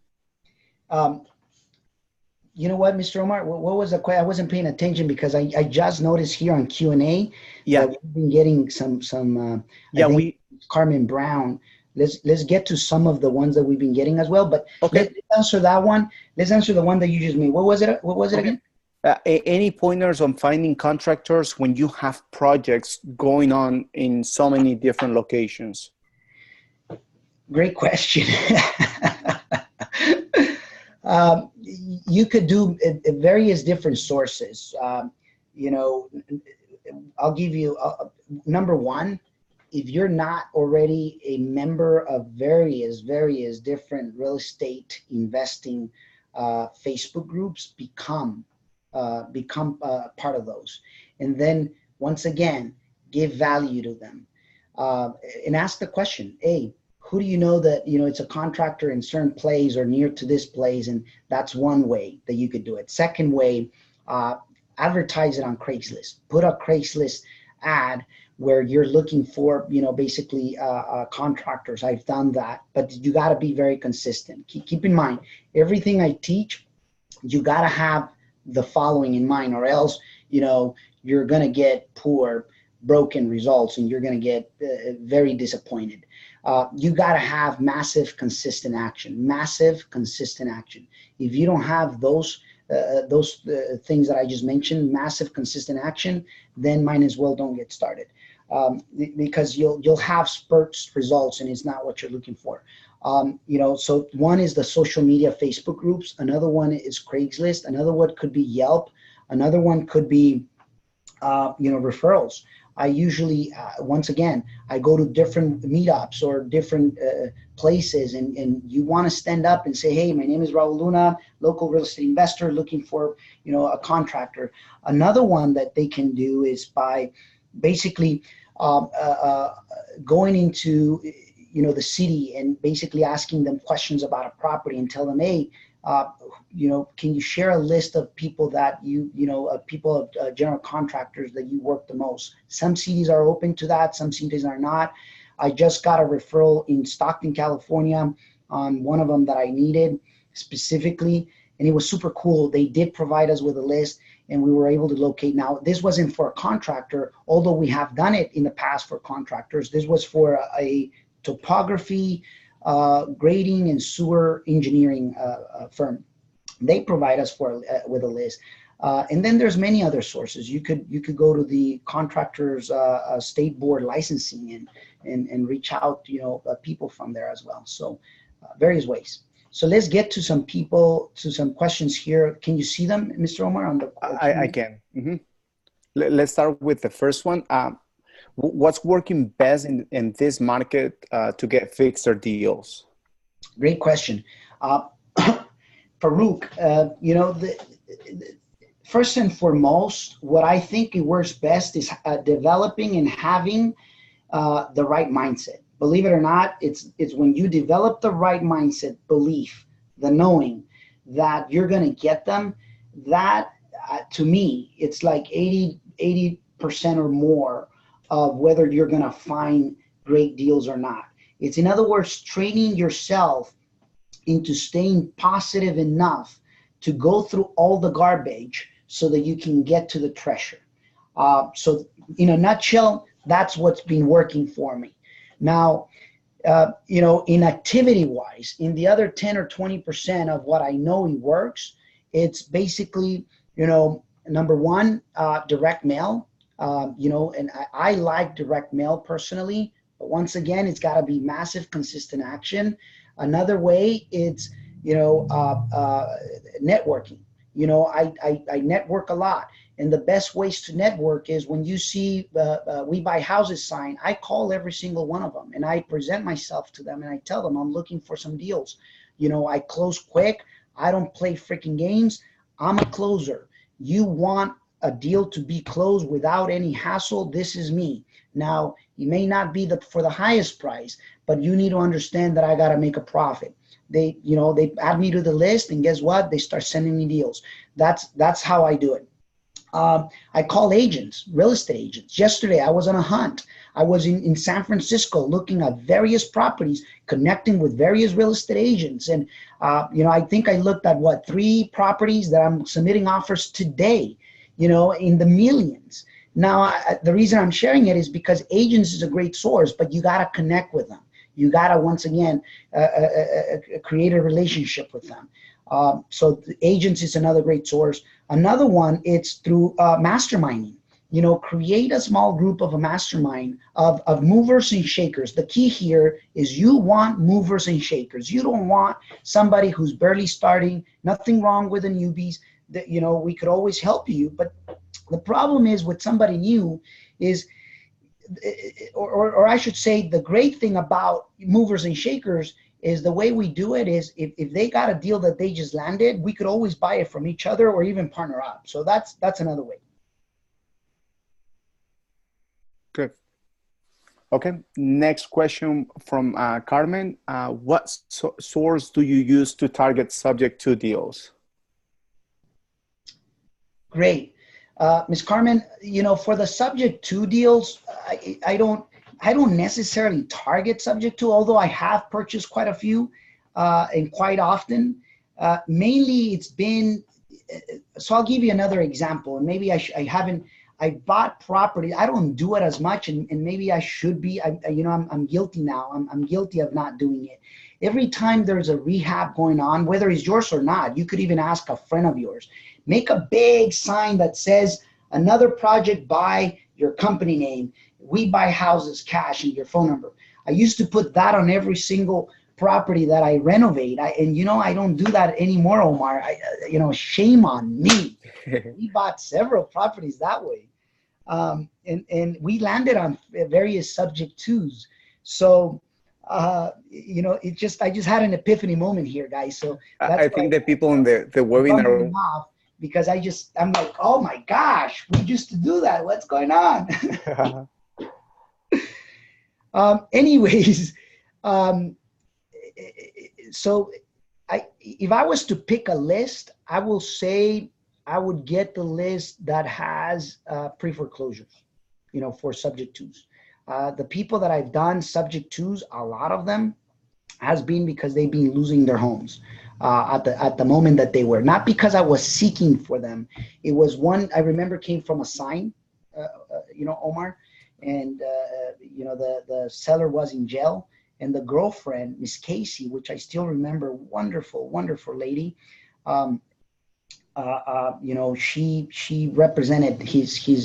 You know what, Mr. Omar, what was the question? I wasn't paying attention because I just noticed here on Q&A that we've been getting some Carmen Brown. Let's get to some of the ones that we've been getting as well, but okay. Let's answer that one. Let's answer the one that you just made. What was it again? Any pointers on finding contractors when you have projects going on in so many different locations? Great question. You could do various different sources. You know, I'll give you number one. If you're not already a member of various different real estate investing Facebook groups, become part of those, and then once again give value to them, and ask the question, hey, who do you know that, you know, it's a contractor in certain place or near to this place? And that's one way that you could do it. Second way, advertise it on Craigslist. Put a Craigslist ad where you're looking for, you know, basically contractors. I've done that, but you got to be very consistent. Keep in mind, everything I teach, you got to have the following in mind, or else, you know, you're going to get poor, broken results, and you're going to get very disappointed. You got to have massive, consistent action. If you don't have those things that I just mentioned, massive, consistent action, then might as well don't get started, because you'll have spurts results, and it's not what you're looking for. You know, so one is the social media Facebook groups. Another one is Craigslist. Another one could be Yelp. Another one could be, you know, referrals. I usually, once again, I go to different meetups or different places, and you want to stand up and say, hey, my name is Raul Luna, local real estate investor looking for, you know, a contractor. Another one that they can do is by basically going into, you know, the city and basically asking them questions about a property and tell them, hey, you know, can you share a list of people that general contractors that you work the most? Some cities are open to that. Some cities are not. I just got a referral in Stockton, California on one of them that I needed specifically, and it was super cool. They did provide us with a list, and we were able to locate. Now, this wasn't for a contractor, although we have done it in the past for contractors. This was for a topography, grading, and sewer engineering firm. They provide us with a list. And then there's many other sources. You could go to the contractor's state board licensing and reach out, people from there as well. So various ways. So let's get to some people, to some questions here. Can you see them, Mr. Omar, on the I can. Let's start with the first one. What's working best in this market to get fixer deals? Great question. Farouk, first and foremost, what I think it works best is developing and having the right mindset. Believe it or not, it's when you develop the right mindset, belief, the knowing that you're going to get them, that to me, it's like 80% or more of whether you're going to find great deals or not. It's, in other words, training yourself into staying positive enough to go through all the garbage so that you can get to the treasure. So in a nutshell, that's what's been working for me. Now, in activity wise, in the other 10 or 20% of what I know it works, it's basically, number one, direct mail, and I like direct mail personally, but once again, it's got to be massive, consistent action. Another way, it's, networking. I network a lot. And the best ways to network is when you see the We Buy Houses sign, I call every single one of them and I present myself to them and I tell them I'm looking for some deals. I close quick. I don't play freaking games. I'm a closer. You want a deal to be closed without any hassle, this is me. Now, it may not be for the highest price, but you need to understand that I got to make a profit. They add me to the list, and guess what? They start sending me deals. That's how I do it. I call agents, real estate agents. Yesterday, I was on a hunt. I was in San Francisco looking at various properties, connecting with various real estate agents. And, I think I looked at 3 properties that I'm submitting offers today, in the millions. Now, the reason I'm sharing it is because agents is a great source, but you got to connect with them. You got to, once again, create a relationship with them. So the agents is another great source. Another one, it's through masterminding. Create a small group of a mastermind of movers and shakers. The key here is you want movers and shakers. You don't want somebody who's barely starting. Nothing wrong with the newbies. That we could always help you. But the problem is with somebody new is, or I should say, the great thing about movers and shakers is the way we do it is if they got a deal that they just landed, we could always buy it from each other or even partner up. So that's another way. Good. Okay. Next question from Carmen. What source do you use to target subject to deals? Great. Ms. Carmen, for the subject to deals, I don't necessarily target subject to, although I have purchased quite a few and quite often. Mainly it's been, so I'll give you another example. And maybe I bought property. I don't do it as much, and maybe I should be. I'm guilty now. I'm guilty of not doing it. Every time there's a rehab going on, whether it's yours or not, you could even ask a friend of yours. Make a big sign that says another project by your company name. We Buy Houses Cash and your phone number. I used to put that on every single property that I renovate. I don't do that anymore, Omar. Shame on me. We bought several properties that way. And we landed on various subject twos. So, I just had an epiphany moment here, guys. So that's I think the people in the webinar, because I'm like, oh my gosh, we used to do that. What's going on? Anyways, so if I was to pick a list, I will say I would get the list that has pre-foreclosures, for subject twos. The people that I've done subject twos, a lot of them has been because they've been losing their homes at the moment that they were. Not because I was seeking for them. It was one I remember came from a sign, Omar, and the seller was in jail, and the girlfriend, Miss Casey, which I still remember, wonderful, wonderful lady, she represented his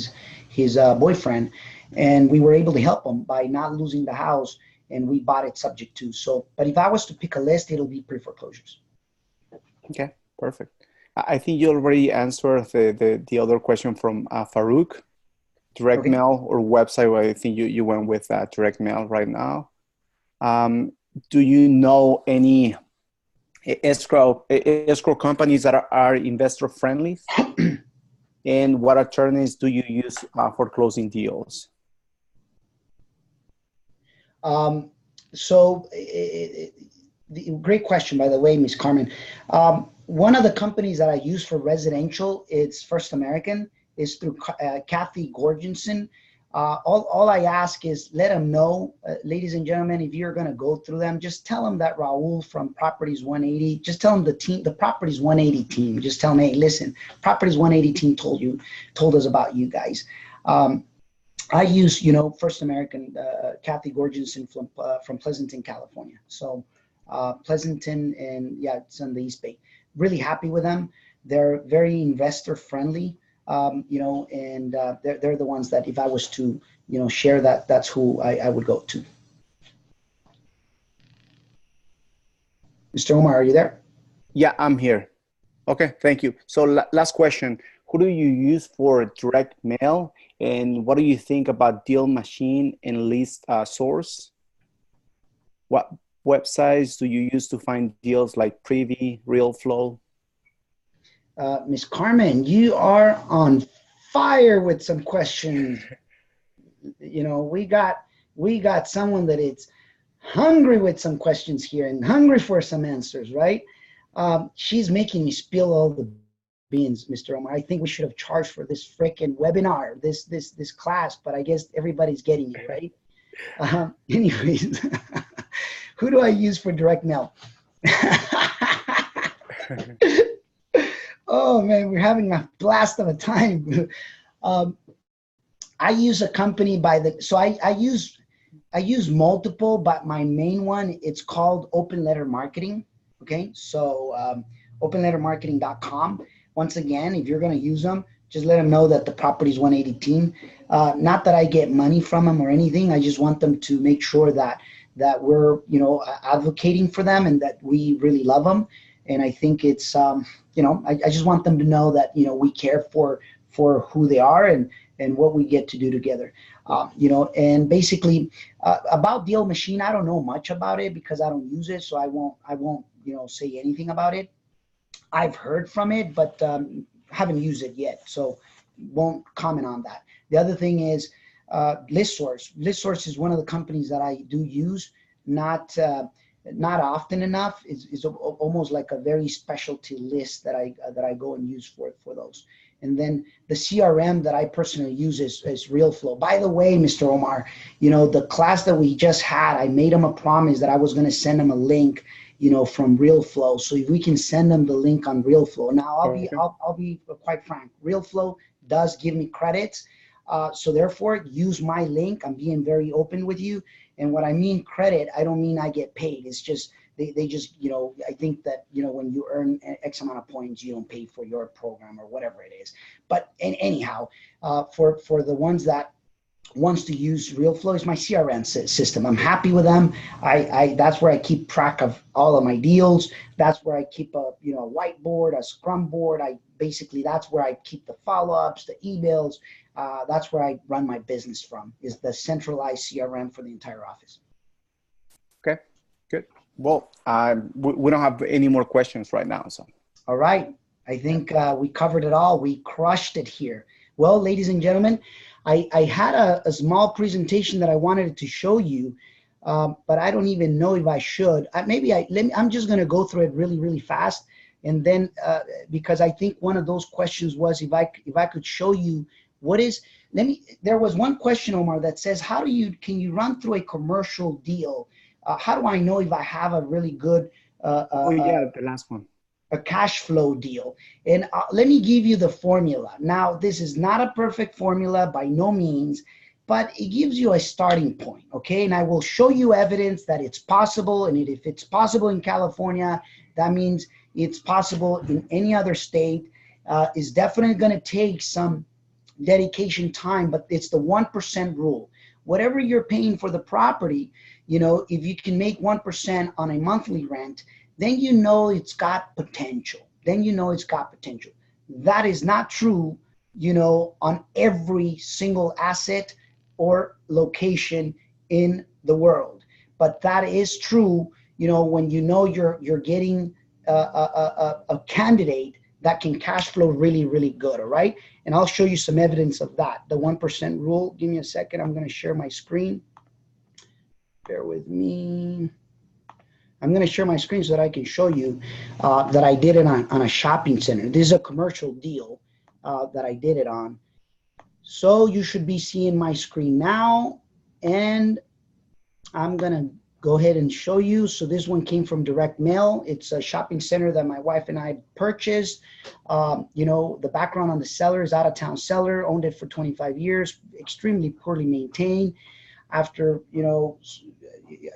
boyfriend, and we were able to help him by not losing the house, and we bought it subject to. So, but if I was to pick a list, it'll be pre-foreclosures. Okay, perfect. I think you already answered the other question from Farouk. Direct Okay. mail or website? Well, I think you went with direct mail right now. Do you know any escrow companies that are investor friendly? And what attorneys do you use for closing deals? Great question, by the way, Ms. Carmen. One of the companies that I use for residential, it's First American, is through Kathy Gorgensen. All I ask is let them know, ladies and gentlemen, if you're going to go through them, just tell them that Raul from Properties 180, just tell them the Properties 180 team, just tell them, hey, listen, Properties 180 team told us about you guys. I use, First American, Kathy Gorgensen from Pleasanton, California. So Pleasanton, and yeah, it's on the East Bay. Really happy with them. They're very investor friendly, and they're the ones that if I was to, share that, that's who I would go to. Mr. Omar, are you there? Yeah, I'm here. Okay, thank you. So last question. Who do you use for direct mail? And what do you think about Deal Machine and List Source? What websites do you use to find deals like Privy, RealFlow? Ms. Carmen, you are on fire with some questions. We got someone that is hungry with some questions here and hungry for some answers, right? She's making me spill all the beans, Mr. Omar. I think we should have charged for this freaking webinar, this class, but I guess everybody's getting it, right? Anyways, who do I use for direct mail? Oh man, we're having a blast of a time. I use a company so I use multiple, but my main one, it's called Open Letter Marketing. Okay, so openlettermarketing.com. Once again, if you're going to use them, just let them know that the Properties 180 team, not that I get money from them or anything. I just want them to make sure that we're, advocating for them and that we really love them. And I think it's, I just want them to know that, we care for who they are and what we get to do together. And basically about Deal Machine, I don't know much about it because I don't use it. So I won't, say anything about it. I've heard from it, but haven't used it yet. So won't comment on that. The other thing is ListSource. ListSource is one of the companies that I do use, not often enough. It's almost like a very specialty list that I go and use for those. And then the CRM that I personally use is RealFlow. By the way, Mr. Omar, the class that we just had, I made him a promise that I was going to send him a link, from RealFlow. So if we can send them the link on RealFlow. Now I'll be quite frank. RealFlow does give me credits. So therefore use my link. I'm being very open with you. And what I mean credit, I don't mean I get paid. It's just, they just, I think that, when you earn X amount of points, you don't pay for your program or whatever it is. But anyhow, for the ones that wants to use RealFlow, is my CRM system. I'm happy with them. That's where I keep track of all of my deals. That's where I keep a whiteboard, a Scrum board. That's where I keep the follow-ups, the emails. That's where I run my business from, is the centralized CRM for the entire office. Okay, good. Well, we don't have any more questions right now. So. All right. I think we covered it all. We crushed it here. Well, ladies and gentlemen, I had a small presentation that I wanted to show you, but I don't even know if I should. I'm just going to go through it really, really fast. And then because I think one of those questions was if I could show you there was one question, Omar, that says, can you run through a commercial deal? How do I know if I have a really good, the last one, a cash flow deal? And let me give you the formula. Now, this is not a perfect formula by no means, but it gives you a starting point, okay? And I will show you evidence that it's possible. And if it's possible in California, that means it's possible in any other state. is definitely going to take some dedication time, but it's the 1% rule. Whatever you're paying for the property, you know, if you can make 1% on a monthly rent, then you know it's got potential. Then you know it's got potential. That is not true, you know, on every single asset or location in the world. But that is true, you know, when you know you're getting a candidate that can cash flow really, really good, all right? And I'll show you some evidence of that. The 1% rule, give me a second. I'm going to share my screen. Bear with me. I'm going to share my screen so that I can show you that I did it on a shopping center. This is a commercial deal that I did it on. So you should be seeing my screen now. And I'm going to go ahead and show you. So this one came from direct mail. It's a shopping center that my wife and I purchased. You know, the background on the seller is out-of-town seller, owned it for 25 years, extremely poorly maintained. After, you know,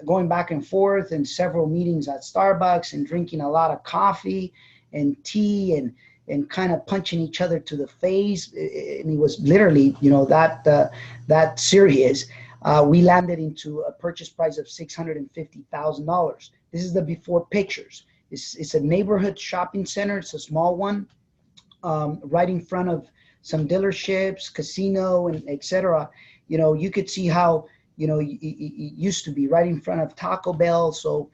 going back and forth and several meetings at Starbucks and drinking a lot of coffee and tea and kind of punching each other to the face, and it was literally, you know, that serious. We landed into a purchase price of $650,000. This is the before pictures. It's a neighborhood shopping center. It's a small one, right in front of some dealerships, casino, and etc. You know, you could see how, you know, it used to be right in front of Taco Bell. So,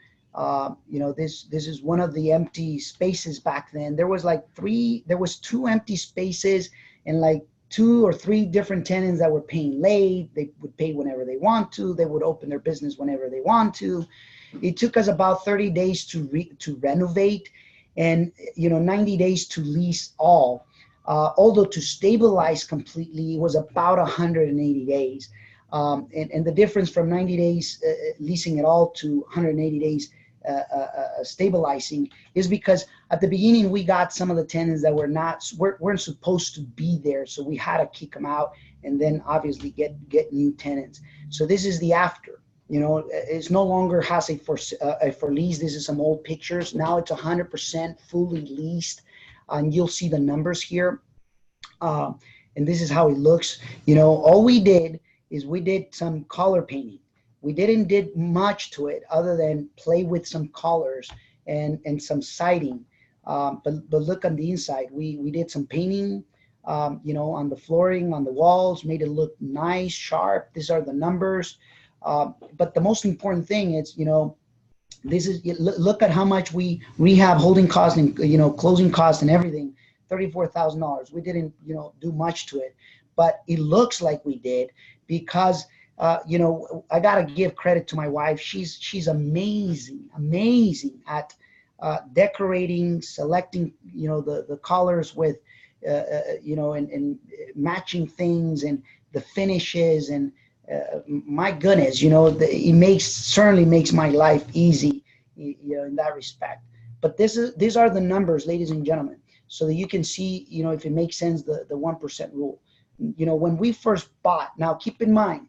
you know, this is one of the empty spaces back then. There was two empty spaces and like 2 or 3 different tenants that were paying late. They would pay whenever they want to. They would open their business whenever they want to. It took us about 30 days to renovate, and, you know, 90 days to lease all. Although to stabilize completely, it was about 180 days. And the difference from 90 days leasing it all to 180 days stabilizing is because at the beginning we got some of the tenants that weren't supposed to be there, so we had to kick them out and then obviously get new tenants. So this is the after. You know, it's no longer has a for lease. This is some old pictures. Now it's 100% fully leased, and you'll see the numbers here. And this is how it looks. You know, all we did is we did some color painting. We didn't did much to it other than play with some colors and some siding. But look on the inside. We did some painting, you know, on the flooring, on the walls, made it look nice, sharp. These are the numbers. But the most important thing is, you know, this is, look at how much we rehab, holding costs, and, you know, closing costs and everything, $34,000. We didn't, you know, do much to it, but it looks like we did because, you know, I got to give credit to my wife. She's amazing at decorating, selecting, you know, the colors with, you know, and matching things and the finishes. And my goodness, you know, it certainly makes my life easy, you know, in that respect. But these are the numbers, ladies and gentlemen, so that you can see, you know, if it makes sense, the 1% rule. You know, when we first bought, now keep in mind,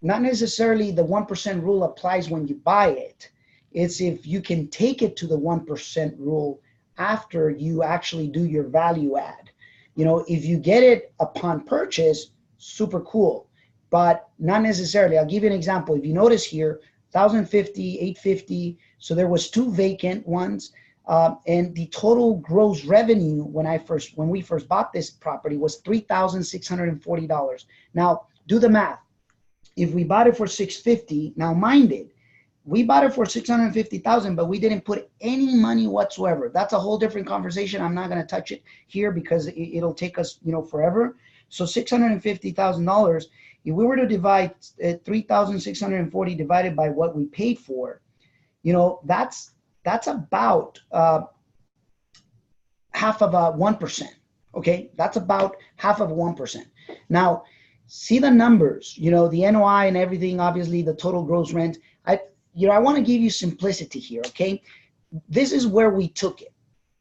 not necessarily the 1% rule applies when you buy it. It's if you can take it to the 1% rule after you actually do your value add. You know, if you get it upon purchase, super cool, but not necessarily. I'll give you an example. If you notice here, 1,050, 850. So there was 2 vacant ones. And the total gross revenue when we first bought this property was $3,640. Now do the math. If we bought it for $650, now mind it, we bought it for $650,000, but we didn't put any money whatsoever. That's a whole different conversation. I'm not going to touch it here because it'll take us, you know, forever. So $650,000. If we were to divide 3,640 divided by what we paid for, you know, that's about half of 1%. Okay, that's about half of 1%. Now, see the numbers. You know, the NOI and everything. Obviously, the total gross rent. I want to give you simplicity here. Okay, this is where we took it.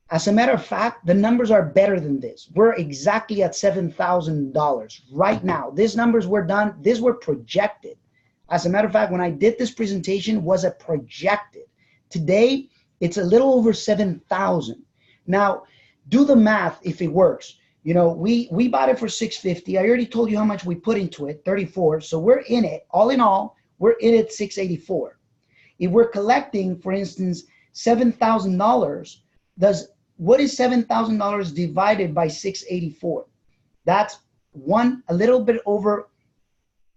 As a matter of fact, the numbers are better than this. We're exactly at $7,000 right now. These numbers were done. These were projected. As a matter of fact, when I did this presentation, was a projected. Today, it's a little over 7,000. Now, Do the math if it works. You know, we bought it for 650. I already told you how much we put into it, 34. So we're in it. All in all, we're in it 684. If we're collecting, for instance, $7,000, what is $7,000 divided by 684? That's a little bit over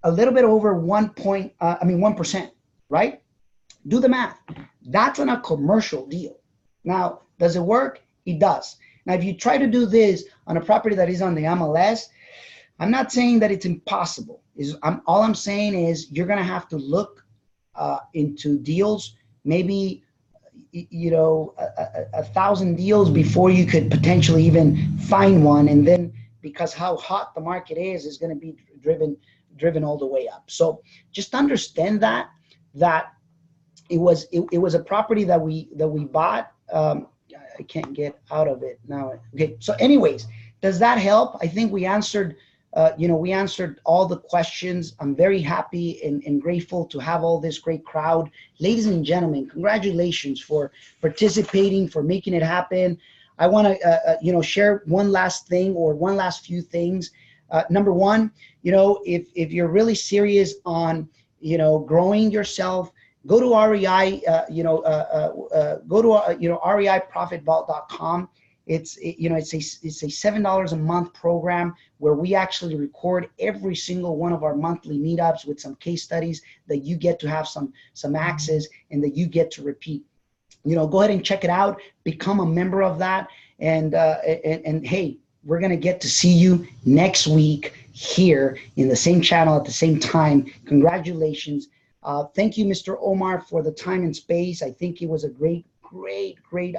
1%, right? Do the math. That's on a commercial deal. Now, does it work? It does. Now, if you try to do this on a property that is on the MLS, I'm not saying that it's impossible. All I'm saying is you're going to have to look into deals, maybe, you know, 1,000 deals before you could potentially even find one. And then because how hot the market is going to be driven all the way up. So just understand that it was a property that we bought. I can't get out of it now. Okay. So anyways, does that help? I think we answered, we answered all the questions. I'm very happy and grateful to have all this great crowd. Ladies and gentlemen, congratulations for participating, for making it happen. I want to, share one last thing or one last few things. Number one, if you're really serious on, growing yourself, go to REI, go to, reiprofitvault.com. It's a $7 a month program where we actually record every single one of our monthly meetups with some case studies that you get to have some access and that you get to repeat. Go ahead and check it out, become a member of that. And hey, we're going to get to see you next week here in the same channel at the same time. Congratulations. Thank you, Mr. Omar, for the time and space. I think it was a great,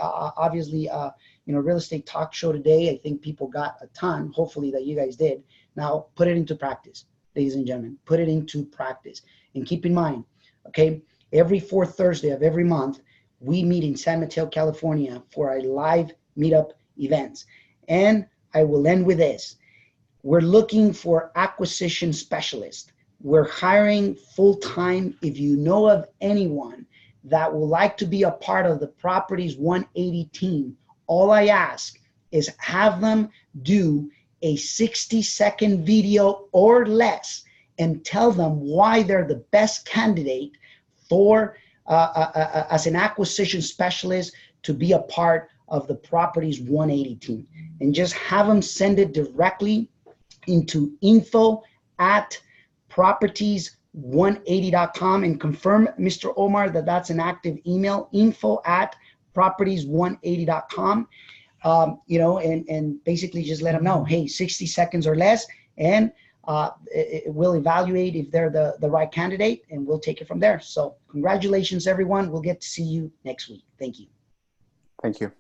obviously, real estate talk show today. I think people got a ton, hopefully, that you guys did. Now, put it into practice, ladies and gentlemen. Put it into practice. And keep in mind, okay, every fourth Thursday of every month, we meet in San Mateo, California for our live meetup events. And I will end with this. We're looking for acquisition specialists. We're hiring full-time. If you know of anyone that would like to be a part of the Properties 180 team, all I ask is have them do a 60-second video or less and tell them why they're the best candidate for as an acquisition specialist to be a part of the Properties 180 team. And just have them send it directly into info@properties180.com and confirm, Mr. Omar, that that's an active email, info@properties180.com. And basically just let them know, hey, 60 seconds or less, and we'll evaluate if they're the right candidate, and we'll take it from there. So congratulations, everyone. We'll get to see you next week. Thank you. Thank you.